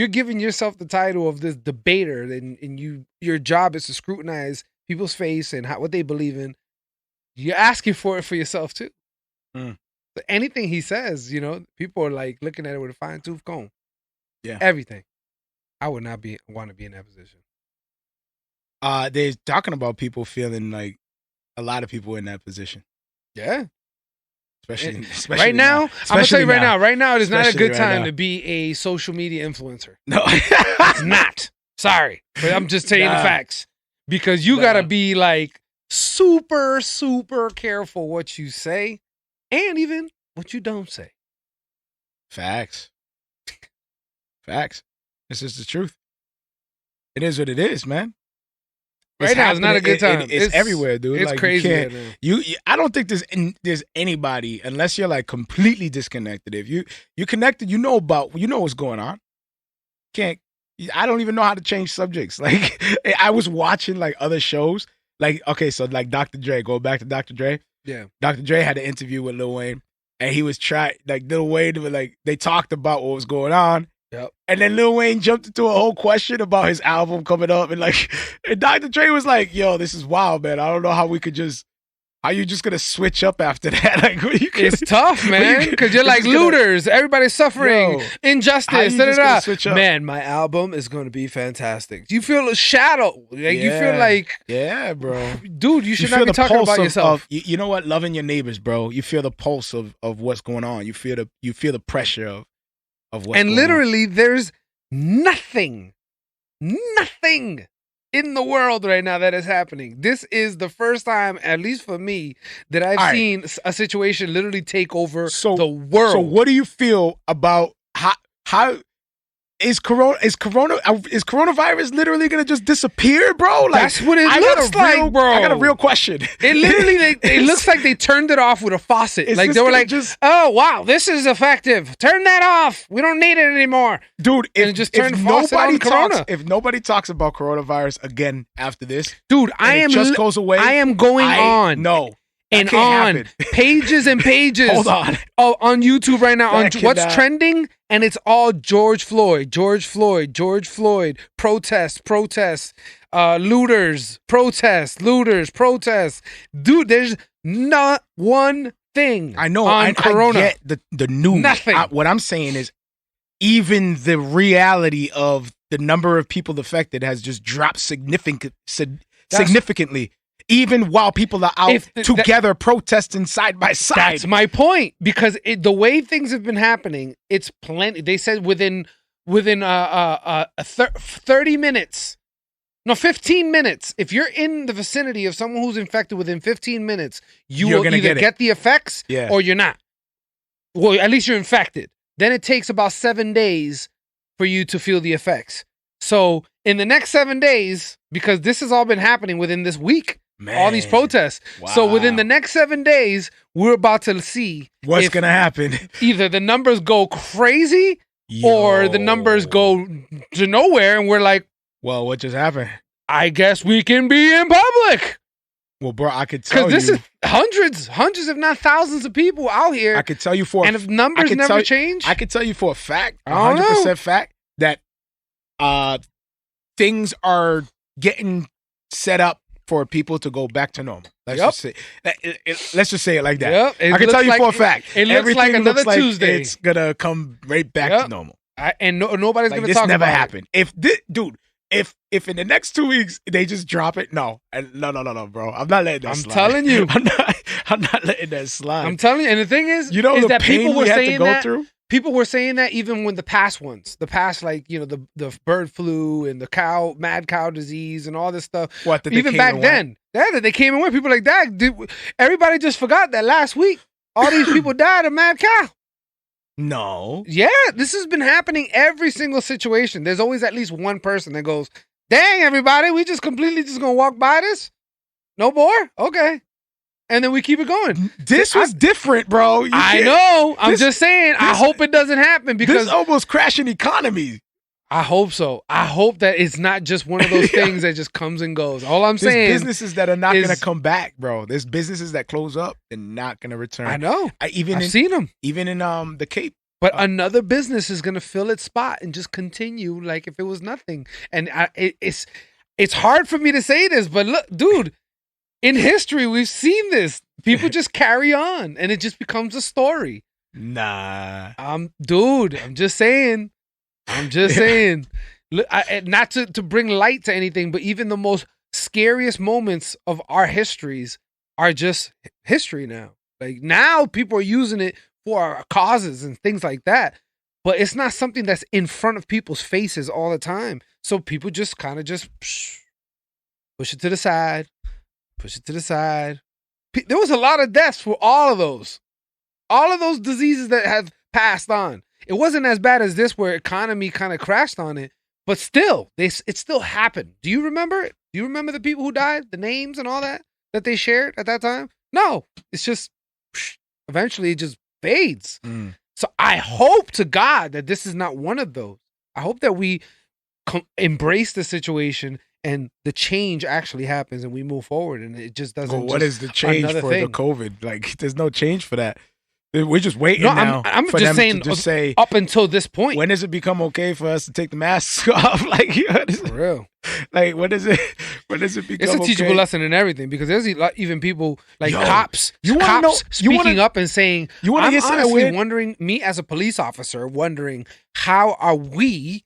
giving yourself the title of this debater, and your job is to scrutinize people's faith and what they believe in. You're asking for it for yourself too. So anything he says, you know, people are like looking at it with a fine tooth comb. Yeah, everything. I would not want to be in that position. They're talking about people feeling like a lot of people in that position. Yeah. Especially right now. I'm gonna tell you right now. Right now, it is not a good right time now. to be a social media influencer. No, it's not. Sorry, but I'm just telling you the facts because you gotta be like super, super careful what you say and even what you don't say. Facts. This is the truth. It is what it is, man. Right now, it's not a good time. It's everywhere, dude. It's like, crazy. You I don't think there's anybody, unless you're like completely disconnected. If you connected, you know what's going on. You I don't even know how to change subjects. Like, I was watching like other shows. Like, okay, so like Dr. Dre, going back to Dr. Dre. Yeah. Dr. Dre had an interview with Lil Wayne, and he was Lil Wayne, like, they talked about what was going on. Yep. And then Lil Wayne jumped into a whole question about his album coming up. And like, and Dr. Dre was like, yo, this is wild, man. I don't know how you just gonna switch up after that? Like, it's tough, man, because you're like looters. Everybody's suffering, injustice. Man, my album is gonna be fantastic. You feel a shadow, like you feel like, yeah, bro, dude. You should not be talking about yourself. You know what? Loving your neighbors, bro. You feel the pulse of what's going on. You feel the pressure of what's going on. And literally, there's nothing in the world right now that is happening. This is the first time, at least for me, that I've seen a situation literally take over the world. So what do you feel about how is coronavirus literally gonna just disappear, bro? Like, that's what it looks like, bro. I got a real question. It literally, it looks like they turned it off with a faucet. Like they were like, "Oh wow, this is effective. Turn that off. We don't need it anymore, dude." If nobody talks about coronavirus again after this, dude, just goes away. I am going on. No. And on happen. Pages and pages Hold on. On YouTube right now on what's trending, and it's all George Floyd, protests, looters, protests. Dude, there's not one thing. I know. On Corona. I get the news. Nothing. What I'm saying is, even the reality of the number of people affected has just dropped significantly. Even while people are out together protesting side by side. That's my point. Because the way things have been happening, it's plenty. They said within 30 minutes, no, 15 minutes. If you're in the vicinity of someone who's infected within 15 minutes, you're will either get the effects or you're not. Well, at least you're infected. Then it takes about 7 days for you to feel the effects. So in the next 7 days, because this has all been happening within this week, all these protests. Wow. So within the next 7 days, we're about to see what's going to happen. Either the numbers go crazy or the numbers go to nowhere. And we're like, well, what just happened? I guess we can be in public. Well, bro, I could tell you. Because this is hundreds, if not thousands of people out here. I could tell you and if numbers never change. I could tell you for a fact, 100% fact, that things are getting set up for people to go back to normal. Let's just say it like that. Yep. I can tell you for a fact. It looks like another Tuesday. It's gonna come right back to normal. Nobody's gonna this talk never about happened. If in the next 2 weeks they just drop it, no, bro. I'm not letting that slide. Telling you, I'm not letting that slide. I'm telling you. And the thing is, you know, is the that pain people were we had saying to go that. Through? People were saying that even when the past, like, you know, the bird flu and the mad cow disease and all this stuff. What? Even back then, that they came and went. People like that. Everybody just forgot that last week all these people died of mad cow. No. Yeah, this has been happening every single situation. There's always at least one person that goes, "Dang, everybody, we just completely just gonna walk by this? No more? Okay." And then we keep it going. This was different, bro. I know. I'm just saying. I hope it doesn't happen because this almost crashing economy. I hope so. I hope that it's not just one of those things that just comes and goes. All I'm saying, there's businesses that are not going to come back, bro. There's businesses that close up and not going to return. I know. I've seen them. Even in the Cape. But another business is going to fill its spot and just continue like if it was nothing. And it's hard for me to say this, but look, dude. In history, we've seen this. People just carry on, and it just becomes a story. Nah. Dude, I'm just saying. Look, not to bring light to anything, but even the most scariest moments of our histories are just history now. Like, now people are using it for our causes and things like that, but it's not something that's in front of people's faces all the time. So people just kind of just push it to the side. Push it to the side. There was a lot of deaths for all of those diseases that have passed on. It wasn't as bad as this where economy kind of crashed on it, but still, it still happened. Do you remember it? Do you remember the people who died, the names and all that they shared at that time? No, it's just eventually it just fades. So I hope to God that this is not one of those. I hope that we embrace the situation, and the change actually happens, and we move forward, and it just doesn't. Well, what is the change for the COVID? Like, there's no change for that. We're just waiting now. I'm for just them saying. to just say, up until this point, when does it become okay for us to take the masks off? Like, for real. Like, when does it become? It's a teachable okay? lesson in everything, because there's even people like Yo, cops. you wanna cops know- you speaking wanna- up and saying, you wanna I'm get something honestly weird? wondering, me as a police officer, wondering how are we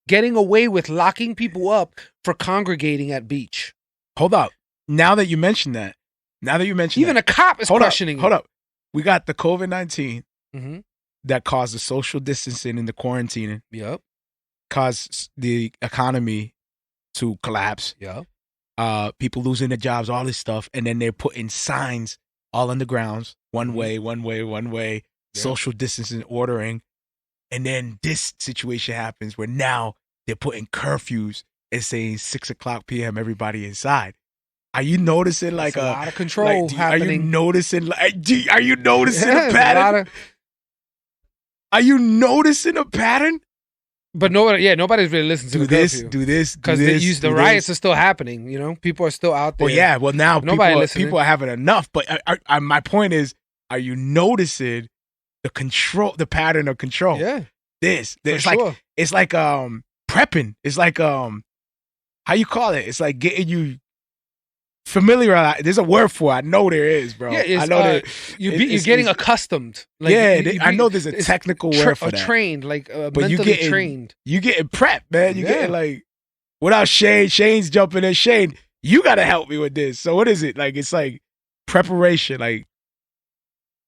getting away with locking people up for congregating at beach? Hold up. Now that you mention that, Even a cop is questioning Hold it. up. We got the COVID-19 Mm-hmm. that caused the social distancing and the quarantining, Yep. caused the economy to collapse. Yep. People losing their jobs, all this stuff, and then they're putting signs all on the grounds, one way, Yep. social distancing, ordering, and then this situation happens where now they're putting curfews and saying 6:00 p.m. everybody inside. Are you noticing like That's a lot of control happening? Are you noticing are you noticing Yeah, a pattern? Are you noticing a pattern? But nobody's really listening to Do the this, curfew. do this, Because the riots are still happening. You know, people are still out there. Well, yeah. Well, now Nobody people are having enough. But my point is, are you noticing the pattern of control? Yeah. It's sure. like prepping. It's like how you call it? It's like getting you familiar. There's a word for it. I know there is, bro. Yeah, I know you're getting accustomed. Like, I know there's a technical word for that. Trained, like But mentally trained. You getting prepped, man. You getting like, without Shane. Shane's jumping in. Shane, you got to help me with this. So what is it? Like, it's like preparation. Like,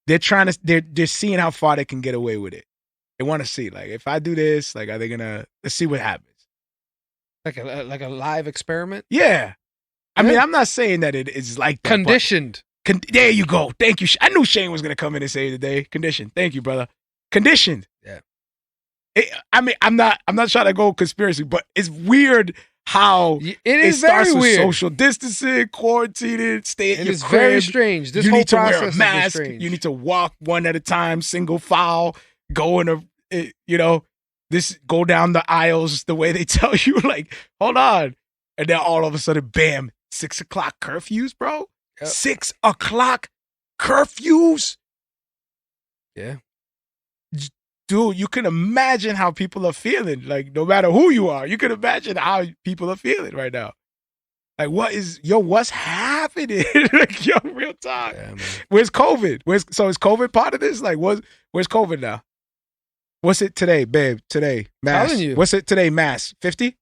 they're trying to, they're seeing how far they can get away with it. They want to see, like, if I do this, like, are they gonna, let's see what happens. Like a live experiment? Yeah. I mean, I'm not saying that it is like that. Conditioned. There you go. Thank you. I knew Shane was going to come in and save the day. Conditioned. Thank you, brother. Conditioned. Yeah. I mean, I'm not trying to go conspiracy, but it's weird how it starts very with weird. social distancing, quarantining, stay at It your is crib. very strange. This you whole need to process wear a is mask. strange. You need to walk one at a time, single file, go go down the aisles the way they tell you. Like, hold on. And then all of a sudden, bam, 6:00 curfews, bro. Yep. 6:00 curfews. Yeah. Dude, you can imagine how people are feeling. Like, no matter who you are, you can imagine how people are feeling right now. Like, what's happening? Like, yo, real talk. Yeah, man. Where's COVID? So is COVID part of this? Like, where's COVID now? What's it today, babe? Today, mass. Telling you. What's it today, mass? 50?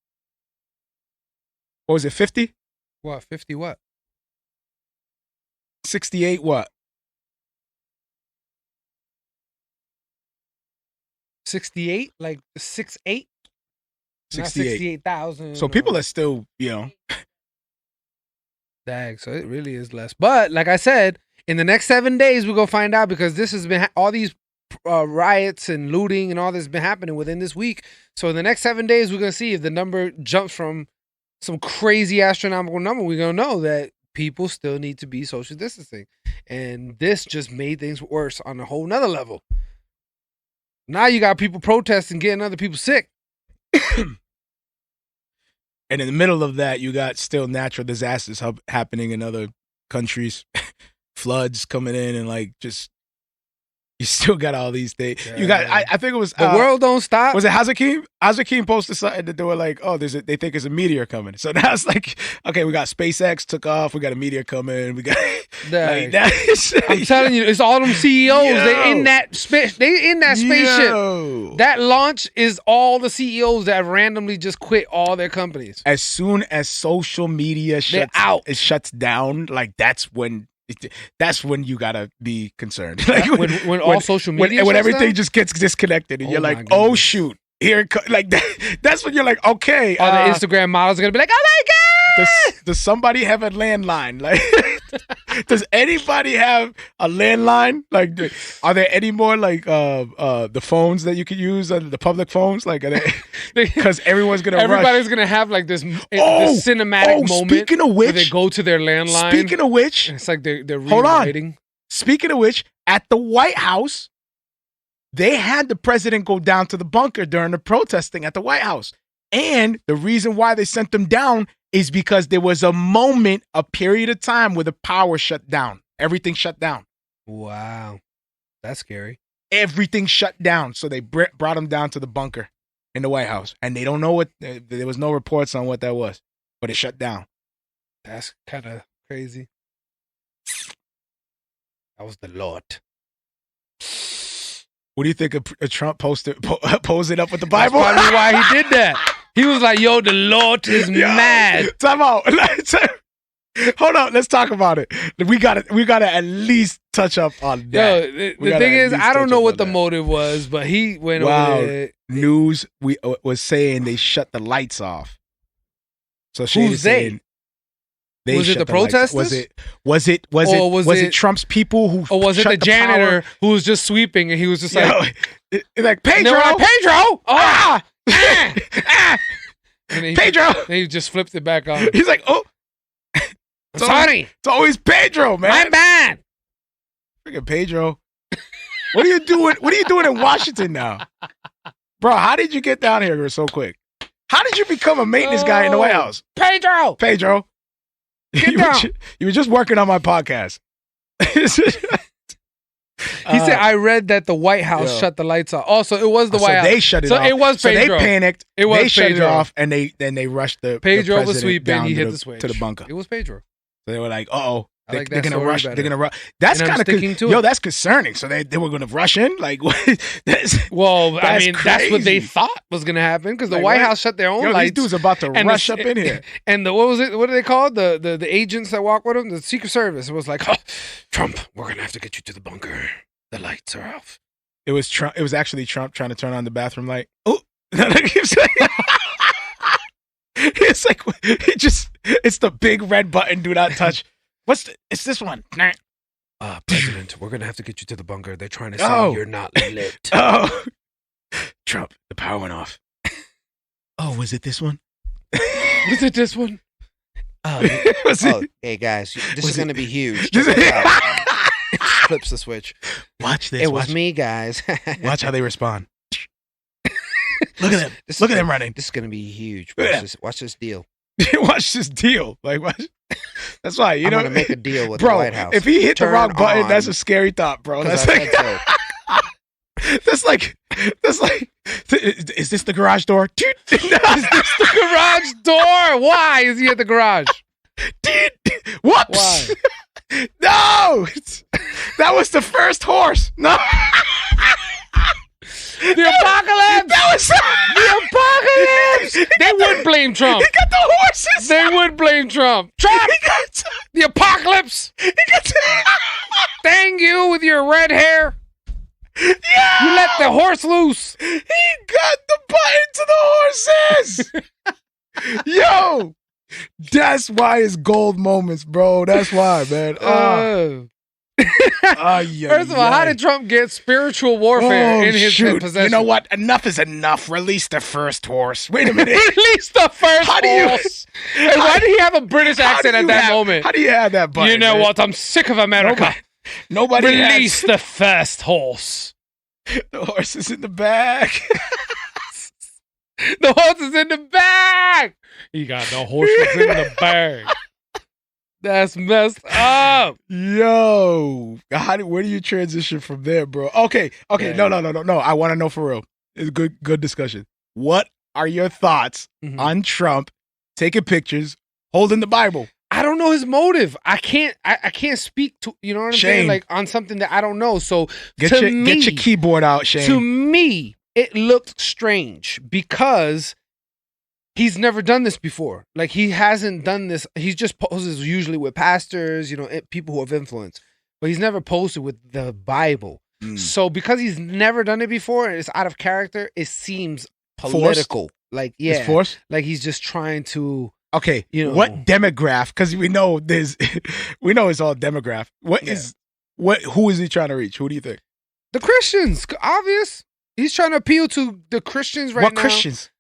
What was it, 50? What, 50 what? 68 what? 68? Like 6'8"? 68. 68,000. So people are still, Dang, so it really is less. But like I said, in the next 7 days, we're going to find out, because this has been all these riots and looting and all this has been happening within this week. So in the next 7 days, we're going to see if the number jumps from some crazy astronomical number. We're going to know that people still need to be social distancing. And this just made things worse on a whole nother level. Now you got people protesting, getting other people sick. And in the middle of that, you got still natural disasters happening in other countries, floods coming in, and like just you still got all these things. Yeah. You got. I think it was The world don't stop. Was it Hazakim? Hazakim posted something that they were like, "Oh, they think it's a meteor coming." So now it's like, okay, we got SpaceX took off. We got a meteor coming. We got. I'm telling you, it's all them CEOs. They in that spaceship. Yo. That launch is all the CEOs that randomly just quit all their companies. As soon as social media shuts down, like that's when you gotta be concerned. Like when all social media when shuts everything down? just gets disconnected, and Oh you're my like, oh goodness. shoot, here, like that. That's when you're like, okay. All the Instagram models are gonna be like, oh my god. Does somebody have a landline? Like, does anybody have a landline? Like, are there any more like the phones that you could use, the public phones? Like, because everybody's gonna have like this cinematic moment. Speaking of which, where they go to their landline. Speaking of which, it's like they're hold on. reuniting. Speaking of which, at the White House, they had the president go down to the bunker during the protesting at the White House. And the reason why they sent them down is because there was a moment, a period of time where the power shut down. Everything shut down. Wow. That's scary. Everything shut down. So they brought them down to the bunker in the White House. And they don't know what, there was no reports on what that was, but it shut down. That's kind of crazy. That was the Lord. What do you think of Trump posing up with the Bible? That's probably why he did that. He was like, yo, the Lord is mad. Time out. Hold on, let's talk about it. We gotta at least touch up on that. Yo, the thing is, I don't know what the motive was, but he went over there. News was saying they shut the lights off. So who's they? Was it the protesters? Was it Trump's people who? Or was it the janitor who was just sweeping and he was just like, like Pedro, oh, Pedro. And he just flipped it back on. He's like, oh, sorry. It's always Pedro, man. My bad. Freaking Pedro. What are you doing? What are you doing in Washington now, bro? How did you get down here so quick? How did you become a maintenance guy in the White House? Pedro. You were just working on my podcast. He said, I read that the White House shut the lights off. Also, it was the White House. They shut it off. So it was Pedro. So they panicked. It was they shut it Pedro. off, and they rushed the Pedro was sweeping. He hit the switch to the bunker. It was Pedro. So they were like, "Uh-oh, they're gonna rush. Better. They're gonna rush." That's kind of that's concerning. So they were gonna rush in. Like, what? That's that's what they thought was gonna happen because the White House shut their own lights. These dudes about to rush up in here. And what was it? What are they called? The agents that walk with them, the Secret Service. It was like, oh, Trump, we're gonna have to get you to the bunker. The lights are off. It was Trump. It was actually Trump trying to turn on the bathroom light. Oh, it's like it's the big red button. Do not touch. It's this one. President, we're gonna have to get you to the bunker. They're trying to say you're not lit. Oh, Trump, the power went off. Oh, was it this one? Was it this one? Hey guys, this is gonna be huge. Flips the switch. Watch this. It was me, guys. Watch how they respond. Look at them. Look at them running. This is gonna be huge. Watch this deal. Watch this deal. Like what? That's why I'm gonna make a deal with the White House. If he hit the wrong button, that's a scary thought, bro. That's like, that's like. Is this the garage door? Dude, is this the garage door? Why is he at the garage? Dude, whoops. Why? No, that was the first horse. No. The apocalypse! That was the apocalypse! They would blame Trump. He got the horses. They would blame Trump. Trump! The apocalypse! Dang you with your red hair. Yeah! You let the horse loose. He got the button to the horses. Yo! That's why it's gold moments, bro. That's why, man. First of all, how did Trump get spiritual warfare in his possession? You know what? Enough is enough. Release the first horse. Wait a minute. Release the first horse. And why did he have a British accent at that moment? How do you have that button? You know what? I'm sick of America. Nobody release the first horse. The horse is in the back. The horse is in the bag. He got the horses in the bag. That's messed up. Yo. Where do you transition from there, bro? Okay. Yeah. No. I want to know for real. It's good discussion. What are your thoughts on Trump taking pictures, holding the Bible? I don't know his motive. I can't speak to, you know what I'm saying? Like on something that I don't know. So get your keyboard out, Shane. To me, it looked strange because he's never done this before. Like he hasn't done this. He just poses usually with pastors, people who have influence, but he's never posted with the Bible. So because he's never done it before and it's out of character, it seems political. Forced? Like, yeah, it's forced? Like he's just trying to. Okay, what demographic? Because we know it's all demographic. Who is he trying to reach? Who do you think? The Christians, obvious. He's trying to appeal to the Christians right now. What Christians?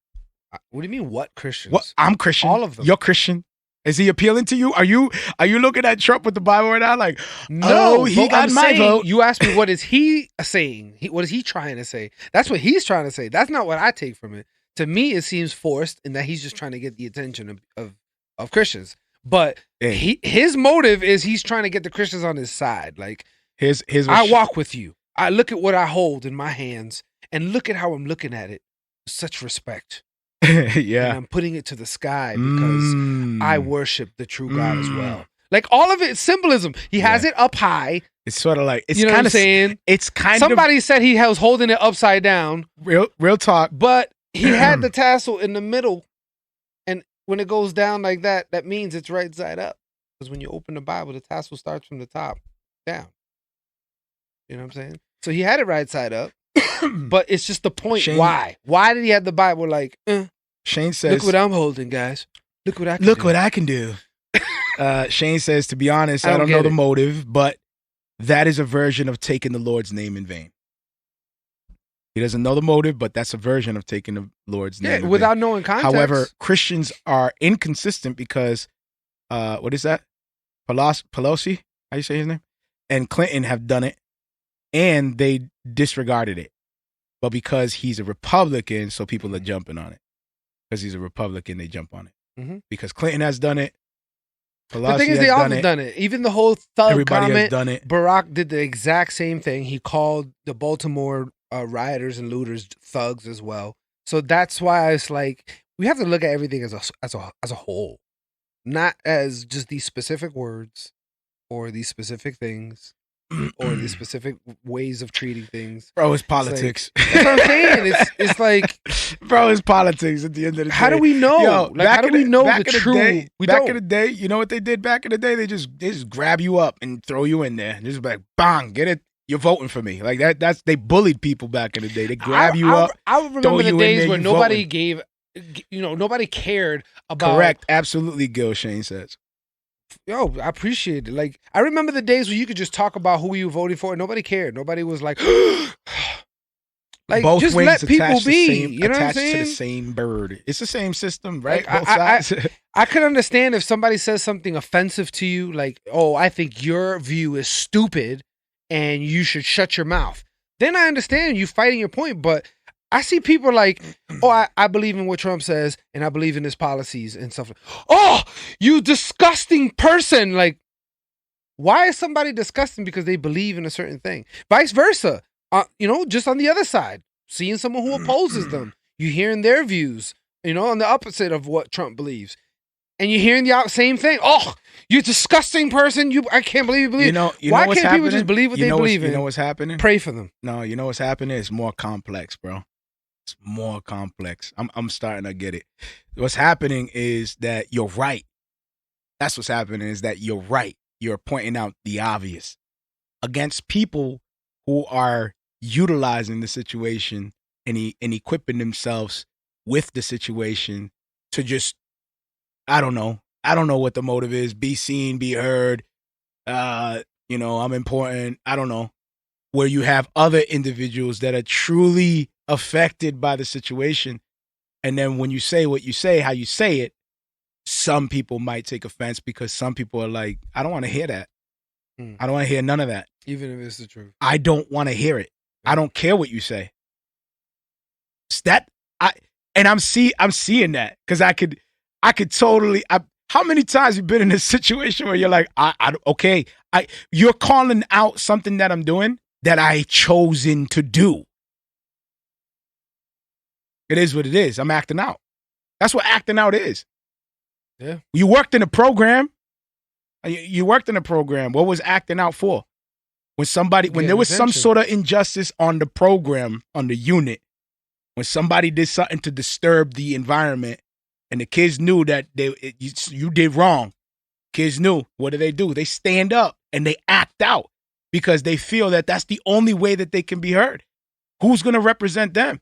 What do you mean, what Christians? What? I'm Christian. All of them. You're Christian. Is he appealing to you? Are you looking at Trump with the Bible right now? Like, no, he got my vote. You asked me, what is he saying? What is he trying to say? That's what he's trying to say. That's not what I take from it. To me, it seems forced in that he's just trying to get the attention of Christians. But his motive is he's trying to get the Christians on his side. Like, I walk with you. I look at what I hold in my hands and look at how I'm looking at it. Such respect. Yeah. And I'm putting it to the sky because I worship the true God as well. Like, all of it is symbolism. He has it up high. It's sort of like, it's you know kind what I'm saying? It's kind Somebody said he was holding it upside down. Real talk. But he had the tassel in the middle. And when it goes down like that, that means it's right side up. Because when you open the Bible, the tassel starts from the top down. You know what I'm saying? So he had it right side up. But it's just the point. Shane, why? Why did he have the Bible like, Shane says, look what I'm holding, guys. Look what I can do. Shane says, to be honest, I don't know the motive, but that is a version of taking the Lord's name in vain. He doesn't know the motive, but that's a version of taking the Lord's name in without vain. knowing context. However, Christians are inconsistent because, what is that? Pelosi? How you say his name? And Clinton have done it, and they disregarded it. But because he's a Republican, so people are jumping on it. Because he's a Republican, they jump on it. Mm-hmm. Because Clinton has done it. The thing is, they all have done it. Even the whole thug Everybody comment, has done it. Barack did the exact same thing. He called the Baltimore rioters and looters thugs as well. So that's why it's like we have to look at everything as a whole, not as just these specific words or these specific things or these specific ways of treating things. Bro, it's politics. Like, that's what I'm saying. It's like, bro, it's politics at the end of the day. How do we know? Yo, like, how do we know the truth? Back in the day, you know what they did back in the day? They just grab you up and throw you in there. Just like, bang, get it. You're voting for me. Like that's they bullied people back in the day. They grab you up. I remember the days where nobody gave, nobody cared about. Correct. Absolutely, Gil, Shane says. Yo, I appreciate it. Like, I remember the days where you could just talk about who you voted for and nobody cared. Nobody was like, like, both just wings let people be. Same, you know what I'm attached saying? to the same bird. It's the same system, right? Like, both sides. I could understand if somebody says something offensive to you, like, oh, I think your view is stupid and you should shut your mouth. Then I understand you fighting your point, but I see people like, oh, I believe in what Trump says and I believe in his policies and stuff. Oh, you disgusting person. Like, why is somebody disgusting because they believe in a certain thing? Vice versa. Just on the other side, seeing someone who opposes them, you hearing their views, on the opposite of what Trump believes. And you're hearing the same thing. Oh, you disgusting person. I can't believe you believe. Why can't people just believe what they believe in? You know what's happening? Pray for them. No, you know what's happening? It's more complex, bro. It's more complex. I'm starting to get it. What's happening is that you're right. That's what's happening is that you're right. You're pointing out the obvious against people who are utilizing the situation and equipping themselves with the situation to just, I don't know what the motive is. Be seen, be heard. I'm important. I don't know. Where you have other individuals that are truly affected by the situation. And then when you say what you say, how you say it, some people might take offense because some people are like, I don't want to hear that. I don't want to hear none of that. Even if it's the truth. I don't want to hear it. I don't care what you say. I'm seeing that because I could totally. How many times you been in a situation where you're like, you're calling out something that I'm doing that I chosen to do. It is what it is. I'm acting out. That's what acting out is. Yeah. You worked in a program. You worked in a program. What was acting out for? When there was some sort of injustice on the program, on the unit, when somebody did something to disturb the environment and the kids knew that you did wrong, kids knew, what do? They stand up and they act out because they feel that that's the only way that they can be heard. Who's going to represent them?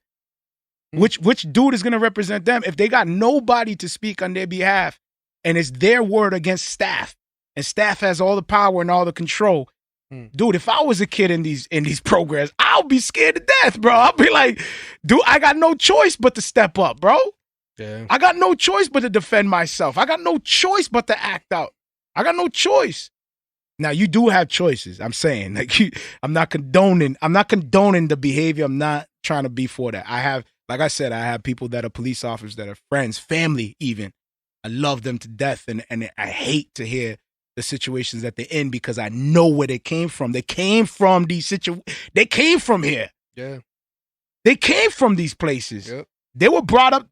Which dude is going to represent them if they got nobody to speak on their behalf and it's their word against staff and staff has all the power and all the control? Dude, if I was a kid in these programs, I'll be scared to death, bro. I'll be like, dude, I got no choice but to step up, bro. Yeah. I got no choice but to defend myself. I got no choice but to act out. I got no choice. Now, you do have choices. I'm saying, I'm not condoning the behavior. I'm not trying to be for that. I have, like I said, I have people that are police officers that are friends, family even. I love them to death, and I hate to hear the situations that they're in because I know where they came from. They came from these They came from here. Yeah. They came from these places. Yep. They were brought up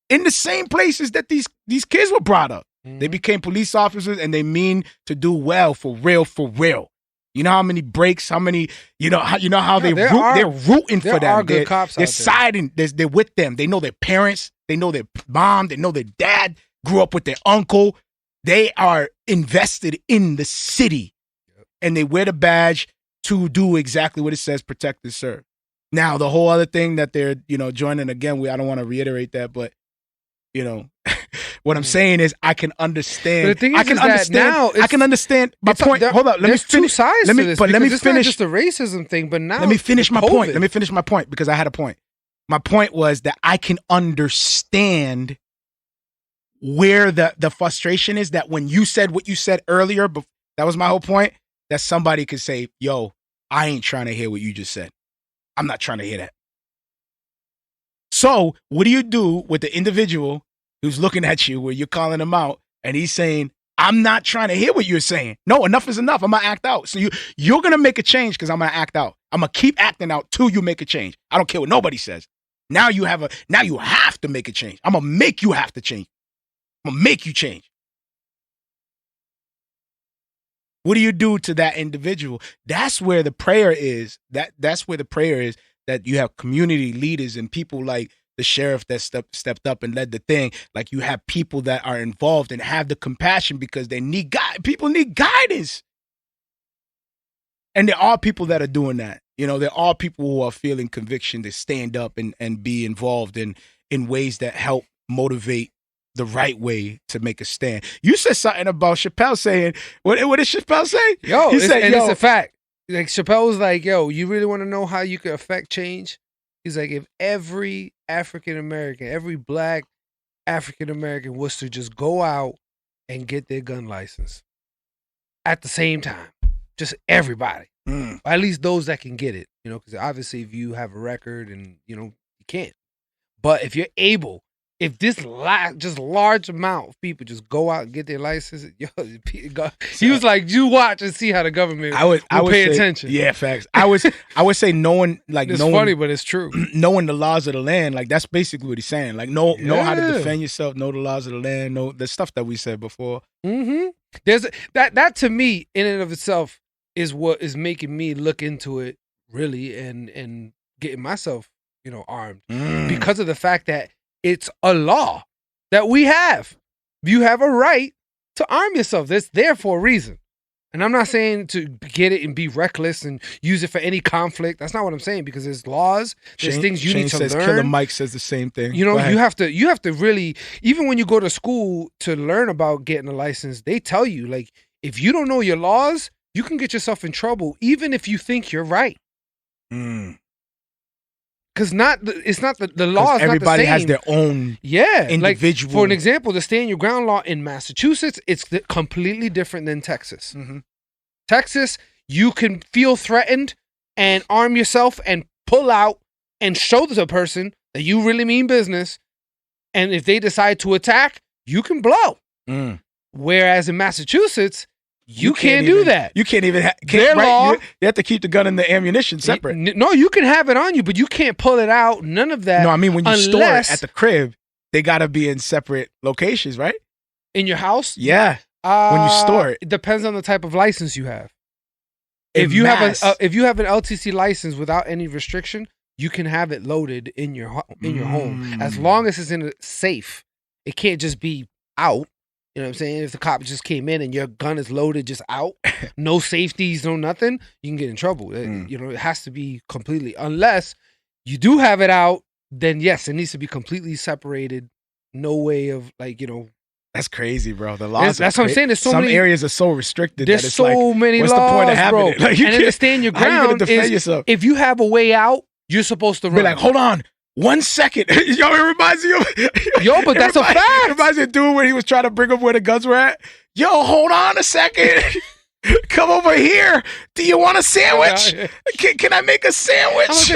in the same places that these kids were brought up. They became police officers, and they mean to do well, for real, for real. You know how many breaks, how many, how they're rooting for them. There are good cops out there. They're siding, they're with them. They know their parents, they know their mom, they know their dad, grew up with their uncle. They are invested in the city, and they wear the badge to do exactly what it says, protect and serve. Now, the whole other thing that they're, joining, again, I don't want to reiterate that, but, what I'm saying is I can understand. But the thing is, I can understand my point. Hold up. Let me finish. Two sides to this. But let me it's finish. Not just a racism thing, but now let me finish my point. Let me finish my point because I had a point. My point was that I can understand where the frustration is, that when you said what you said earlier, that was my whole point, that somebody could say, yo, I ain't trying to hear what you just said. I'm not trying to hear that. So what do you do with the individual who's looking at you where you're calling him out and he's saying, I'm not trying to hear what you're saying. No, enough is enough. I'm going to act out. So you're going to make a change because I'm going to act out. I'm going to keep acting out till you make a change. I don't care what nobody says. Now you have to make a change. I'm going to make you have to change. I'm going to make you change. What do you do to that individual? That's where the prayer is. That's where the prayer is, that you have community leaders and people like the sheriff that stepped up and led the thing. Like, you have people that are involved and have the compassion because they need people need guidance. And there are people that are doing that. There are people who are feeling conviction to stand up and be involved in ways that help motivate the right way to make a stand. You said something about Chappelle saying, what did Chappelle say? It's a fact. Like, Chappelle was like, yo, you really want to know how you can affect change? He's like, if every African-American, every black African-American was to just go out and get their gun license at the same time, just everybody, at least those that can get it, because obviously if you have a record and, you can't. But if you're able, if this just large amount of people just go out and get their license, he was like, you watch and see how the government will pay attention. Yeah, facts. I would say knowing, like, it's funny, but it's true. Knowing the laws of the land, like, that's basically what he's saying. Like, know how to defend yourself, know the laws of the land, know the stuff that we said before. Mm-hmm. There's that to me, in and of itself, is what is making me look into it really and getting myself, armed because of the fact that it's a law that we have. You have a right to arm yourself. That's there for a reason. And I'm not saying to get it and be reckless and use it for any conflict. That's not what I'm saying, because there's laws, there's things you need to learn. Killer Mike says the same thing. You have to really, even when you go to school to learn about getting a license, they tell you, like, if you don't know your laws, you can get yourself in trouble, even if you think you're right. Because it's not the law. Everybody has their own individual. Like, for an example, the stand your ground law in Massachusetts, it's completely different than Texas. Mm-hmm. Texas, you can feel threatened and arm yourself and pull out and show the person that you really mean business. And if they decide to attack, you can blow. Whereas in Massachusetts, you can't do that. You can't even law. You have to keep the gun and the ammunition separate. No, you can have it on you, but you can't pull it out. None of that. No, I mean, when you store it at the crib, they got to be in separate locations, right? In your house? Yeah. When you store it. It depends on the type of license you have. If you have an LTC license without any restriction, you can have it loaded in your home, as long as it's in a safe. It can't just be out. You know what I'm saying? If the cop just came in and your gun is loaded just out, no safeties, no nothing, you can get in trouble. It has to be completely. Unless you do have it out, then yes, it needs to be completely separated. No way of, like, That's crazy, bro. The laws. That's what I'm saying. There's some areas are so restricted. There's that it's so many what's laws, the point of having bro. it? Like, and to stand your ground, how you gonna defend yourself? If you have a way out, you're supposed to run. Be like, hold on. 1 second. Yo, it reminds me of... but that's a fact. It reminds me of dude when he was trying to bring up where the guns were at. Yo, hold on a second. Come over here. Do you want a sandwich? Can I make a sandwich?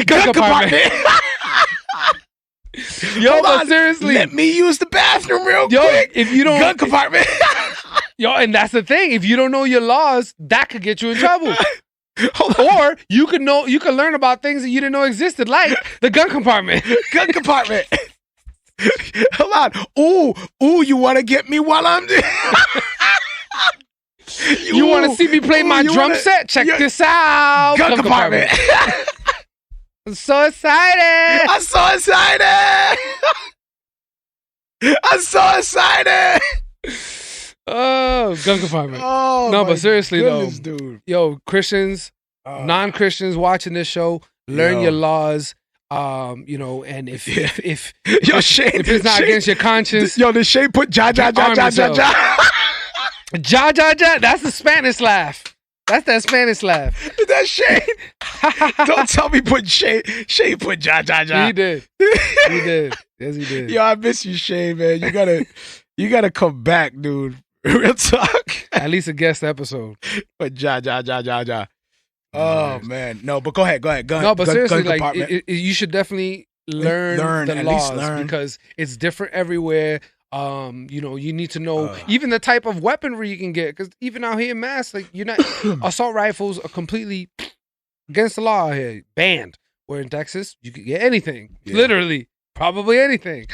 Gun compartment. Yo, Hold but on. seriously, Let me use the bathroom real quick. If you don't, gun compartment. yo, and that's the thing. If you don't know your laws, that could get you in trouble. Or you could learn about things that you didn't know existed, like the gun compartment. Gun compartment. Hold on. Ooh, you want to get me while I'm there? You want to see me play my drum set? Check this out. Gun compartment. I'm so excited. I'm so excited. I'm so excited. Oh, gun compartment. Oh, no, but seriously goodness, though, dude. Yo, Christians, non-Christians watching this show, learn your laws. You know, and if Shane, if it's not against your conscience, yo, did Shane put ja. Ja. That's the Spanish laugh. That's that Spanish laugh. Is that Shane? Don't tell me put Shane. Shane put ja. He did. He did. Yes, he did. Yo, I miss you, Shane, man. You gotta come back, dude. Real talk. At least a guest episode. But ja. Oh man, no, but go ahead. No, but seriously, like you should definitely learn the laws because it's different everywhere. You know, you need to know even the type of weaponry you can get because even out here in Mass, like you're not assault rifles are completely against the law here, banned. Where in Texas, you can get anything, literally, probably anything.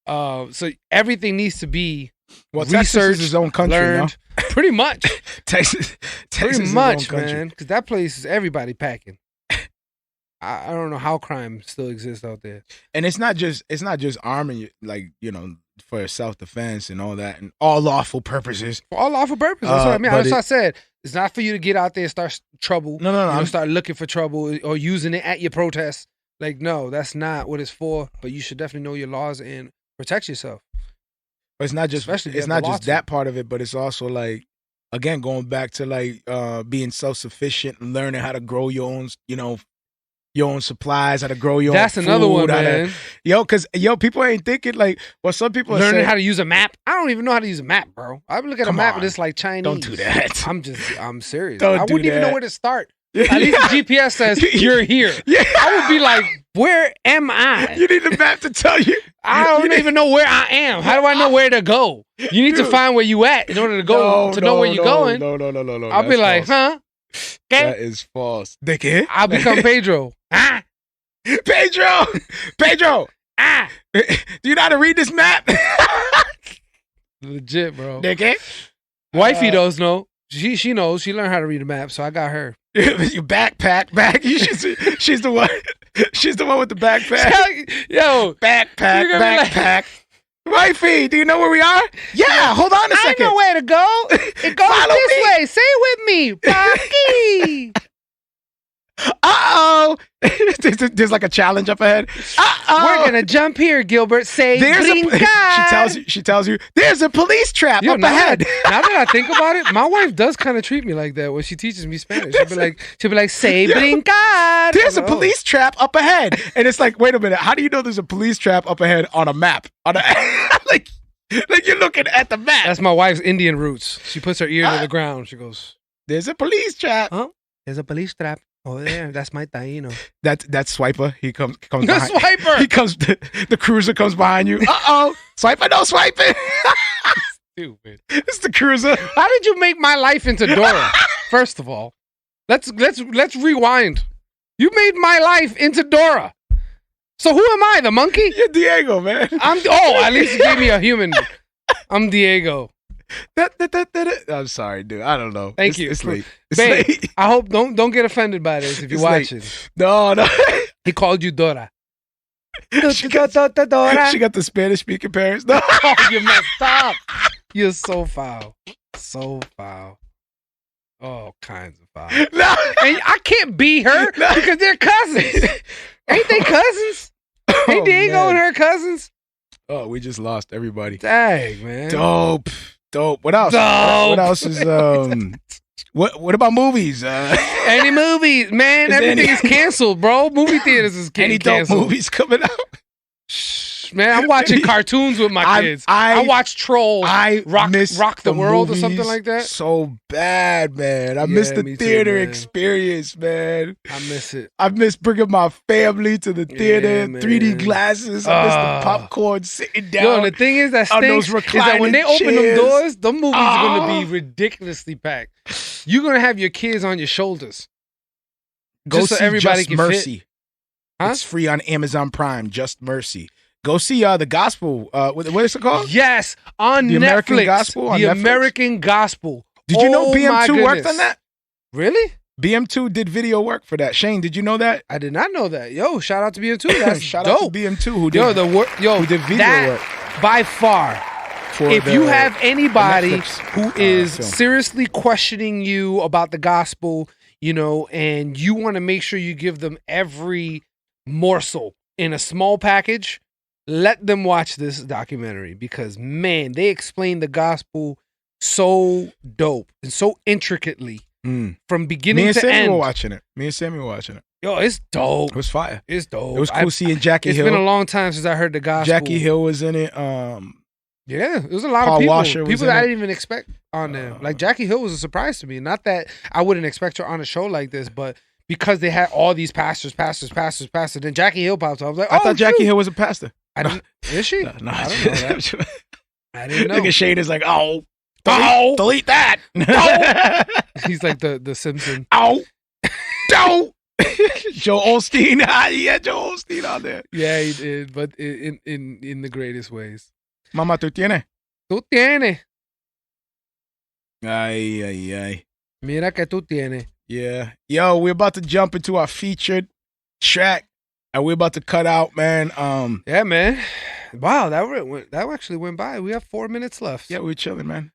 So everything needs to be Texas is his own country, learned, pretty much. Texas pretty much, man, because that place is everybody packing. I don't know how crime still exists out there, and it's not just arming you, like you know, for self-defense and all that, and all lawful purposes. For all lawful purposes, that's what I mean. That's what I said. It's not for you to get out there and start trouble. No. Start looking for trouble or using it at your protests. Like, no, that's not what it's for. But you should definitely know your laws and protect yourself. But it's not just that part of it, but it's also like, again, going back to like being self-sufficient and learning how to grow your own, you know, your own supplies, how to grow your That's own food. Another one, man. Because people ain't thinking like, well, some people are learning saying, how to use a map. I don't even know how to use a map, bro. I look at a map and it's like Chinese. Don't do that. I'm serious. I wouldn't even know where to start. At least the GPS says you're here. Yeah. I would be like, where am I? You need the map to tell you. I don't even know where I am. How do I know where to go? You need to find where you at in order to go know where you're going. No. I'll be like, huh? Okay. That is false. Dickhead. I'll become Pedro. Pedro. Do you know how to read this map? Legit, bro. Dickhead. Wifey does know. She knows. She learned how to read a map, so I got her. You backpack. She's the one. She's the one with the backpack. Yo, backpack. Wifey, do you know where we are? Yeah, hold on a second. I know where to go. It goes this way. Say it with me. Rocky. Uh-oh. There's like a challenge up ahead. Uh-oh. We're gonna jump here, Gilbert. Say she tells you there's a police trap up ahead. Now that I think about it, my wife does kind of treat me like that when she teaches me Spanish. She'll be like, say brincar. There's a police trap up ahead. And it's like, wait a minute, how do you know there's a police trap up ahead on a map? Like you're looking at the map. That's my wife's Indian roots. She puts her ear to the ground. She goes, there's a police trap. Huh? There's a police trap. Oh yeah, that's my Taino. That's Swiper. He comes the behind. Swiper. He comes. The cruiser comes behind you. Swiper, no swiping. Stupid. It's the cruiser. How did you make my life into Dora? First of all, let's rewind. You made my life into Dora. So who am I? The monkey? You're Diego, man. At least you gave me a human. I'm Diego. I'm sorry, dude. I don't know. Thank you. It's late. Babe, late. I hope don't get offended by this if you're watching. No. He called you Dora. She got the Spanish speaking parents. No, you messed up. You're so foul. So foul. All kinds of foul. No, and I can't be her because they're cousins. Ain't they cousins? Ain't Diego and her cousins? Oh, we just lost everybody. Dang, man. Dope. What else? What else is what about movies? Any movies, man? Everything is canceled, bro. Movie theaters is canceled. Any dope movies coming out? man. I'm watching cartoons with my kids. I watch Trolls. Rock the World or something like that. So bad, man. I miss the theater experience, man. I miss it. I miss bringing my family to the theater, 3D glasses. I miss the popcorn sitting down. Yo, the thing is that stinks is that when they open them doors, the movies are going to be ridiculously packed. You're going to have your kids on your shoulders. Go just see so everybody Just can Mercy. fit. Huh? It's free on Amazon Prime. Just Mercy. Go see the Gospel. What is it called? Yes, on the Netflix. American Gospel. On the Netflix? American Gospel. Did you know BM2 worked on that? Really? BM2 did video work for that. Shane, did you know that? I did not know that. Yo, shout out to BM2. That's shout dope. out to BM2 who did who did video that, work. By far. If you have anybody who is seriously questioning you about the gospel, you know, and you want to make sure you give them every morsel in a small package, let them watch this documentary because, man, they explain the gospel so dope and so intricately from beginning to end. Me and Sammy were watching it. Yo, it's dope. It was fire. It's dope. It was cool seeing Jackie Hill. It's been a long time since I heard the gospel. Jackie Hill was in it. Yeah, it was a lot Paul of people. Washer People that I didn't even expect on there. Like Jackie Hill was a surprise to me. Not that I wouldn't expect her on a show like this, but because they had all these pastors. Then Jackie Hill pops up. I was like, I thought Jackie Hill was a pastor. I didn't. Is she? No, I don't know that. I didn't know. Look at Shane is like, delete that. He's like the Simpson. Joe Osteen. He had Joe Osteen on there. Yeah, he did, but in the greatest ways. Mamá, ¿tú tienes? Tú tienes. Ay. Mira que tú tienes. Yeah. Yo, we're about to jump into our featured track, and we're about to cut out, man. Yeah, man. Wow, that actually went by. We have 4 minutes left. Yeah, we're chilling, man.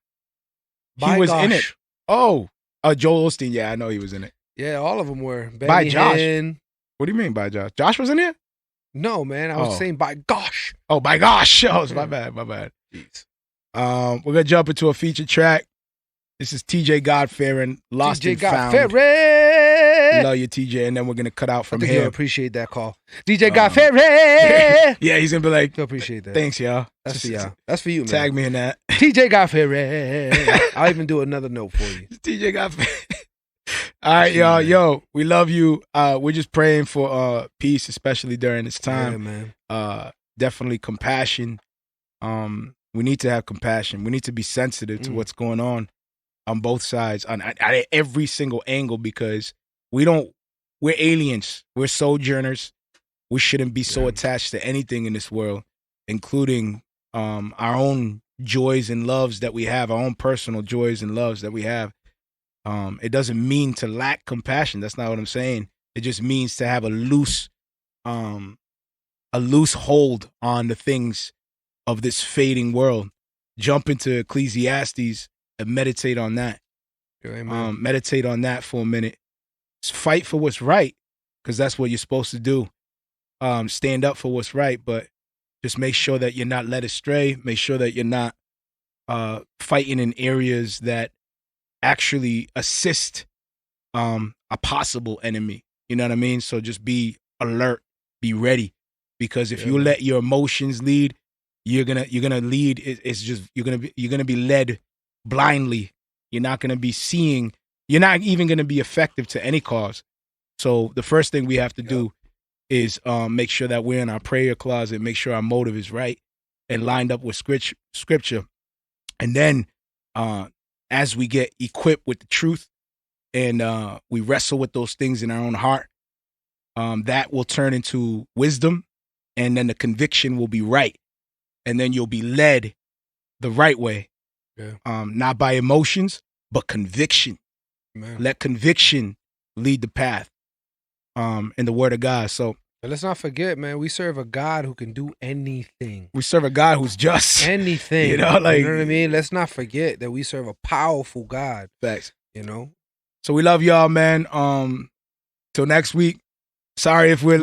By he was gosh. in it. Oh, Joel Osteen. Yeah, I know he was in it. Yeah, all of them were. By Josh. Hinn. What do you mean by Josh? Josh was in here? No, man. I was saying by gosh. Oh, by gosh. Oh, it's my bad. Jeez. We're going to jump into a feature track. This is TeeJay God-Fearing, Lost TeeJay and Found. God-Fearing. Love you, TeeJay. And then we're going to cut out from here. here. I appreciate that call. TeeJay God-Fearing. Yeah, he's going to be like, I appreciate that. Thanks, y'all. That's for y'all. That's for you, man. Tag me in that. TeeJay God-Fearing. I'll even do another note for you. TeeJay God-Fearing. All right, y'all. Yo, we love you. We're just praying for peace, especially during this time. Yeah, man. Definitely compassion. We need to have compassion. We need to be sensitive to what's going on both sides, at every single angle, because we're aliens. We're sojourners. We shouldn't be so attached to anything in this world, including our own joys and loves that we have, our own personal joys and loves that we have. It doesn't mean to lack compassion. That's not what I'm saying. It just means to have a loose hold on the things of this fading world. Jump into Ecclesiastes and meditate on that. Meditate on that for a minute. Just fight for what's right, because that's what you're supposed to do. Stand up for what's right, but just make sure that you're not led astray. Make sure that you're not fighting in areas that actually assist a possible enemy. You know what I mean? So just be alert, be ready, because if you let your emotions lead, you're gonna lead. It's just you're gonna be led blindly. You're not gonna be seeing. You're not even gonna be effective to any cause. So the first thing we have to do is make sure that we're in our prayer closet, make sure our motive is right and lined up with scripture, and then as we get equipped with the truth and we wrestle with those things in our own heart, that will turn into wisdom, and then the conviction will be right, and then you'll be led the right way, not by emotions, but conviction. Man. Let conviction lead the path in the word of God. So let's not forget, man, we serve a God who can do anything. We serve a God who's just. Anything. You know what I mean? Let's not forget that we serve a powerful God. Facts. You know? So we love y'all, man. Till next week. Sorry if we're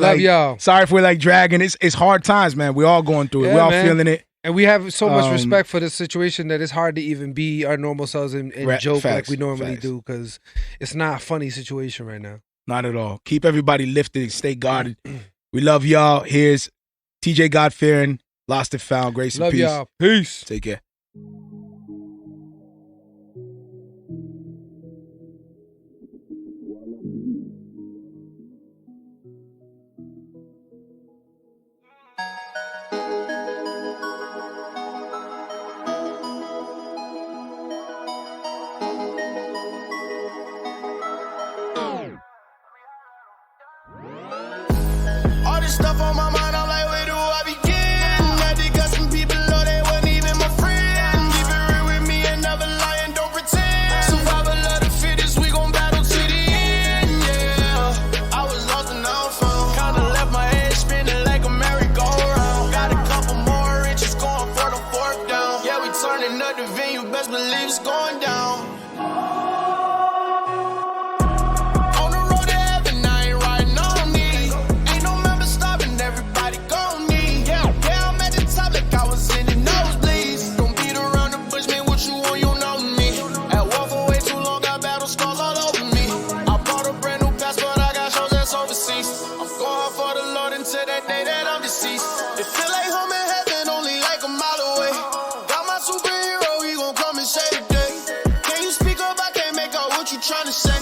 dragging. It's hard times, man. We're all going through it. We're all feeling it. And we have so much respect for the situation that it's hard to even be our normal selves and joke like we normally do, because it's not a funny situation right now. Not at all. Keep everybody lifted and stay guarded. We love y'all. Here's TeeJay God-Fearing, Lost and found. Grace and Love peace. y'all. Peace. Take care. All this stuff on my mind, I'm like, where do I begin? I did got some people, know they wasn't even my friend. Keep it real with me and never lie and don't pretend. Survival of the fittest, we gon' battle to the end, yeah. I was lost and now I'm found. Kinda left my head spinning like a merry-go-round. Got a couple more inches going for the fourth down. Yeah, we turning up the venue, best believe it's going down. Trying to say,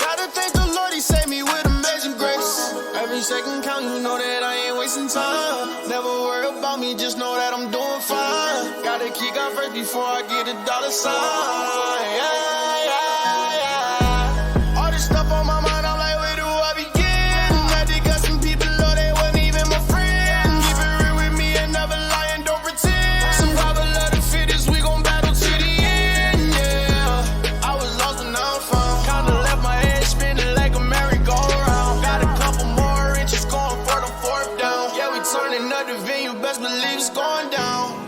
gotta thank the Lord, he saved me with amazing grace. Every second count, you know that I ain't wasting time. Never worry about me, just know that I'm doing fine. Gotta kick out first before I get a dollar sign. Yeah, yeah, yeah. All this stuff on my mind, I'm like, where do I begin? I did got some people, know they wasn't even my friend. Keep it real with me and never lie and don't pretend. Survival of the fittest, we gon' battle to the end, yeah. I was lost and now I'm found. Kinda left my head spinning like a merry-go-round. Got a couple more inches going for the fourth down. Yeah, we turning up the venue, best believe it's going down.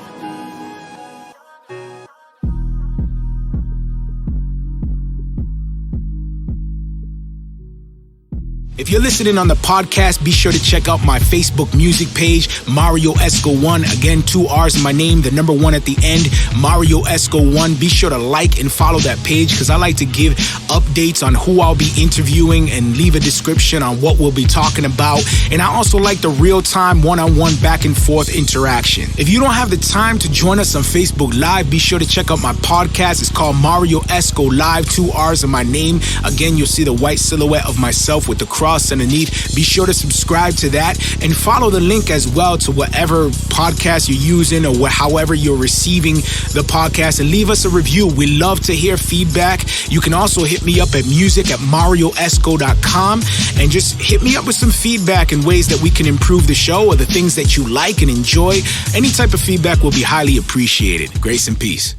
If you're listening on the podcast, be sure to check out my Facebook music page, Marrio Esco 1. Again, 2 R's in my name, the number 1 at the end, Marrio Esco 1. Be sure to like and follow that page because I like to give updates on who I'll be interviewing and leave a description on what we'll be talking about. And I also like the real-time one-on-one back and forth interaction. If you don't have the time to join us on Facebook Live, be sure to check out my podcast. It's called Marrio Esco Live, 2 R's in my name. Again, you'll see the white silhouette of myself with the cross underneath. Be sure to subscribe to that and follow the link as well to whatever podcast you're using or however you're receiving the podcast, and leave us a review. We love to hear feedback. You can also hit me up at music@marrioesco.com and just hit me up with some feedback and ways that we can improve the show or the things that you like and enjoy. Any type of feedback will be highly appreciated. Grace and peace.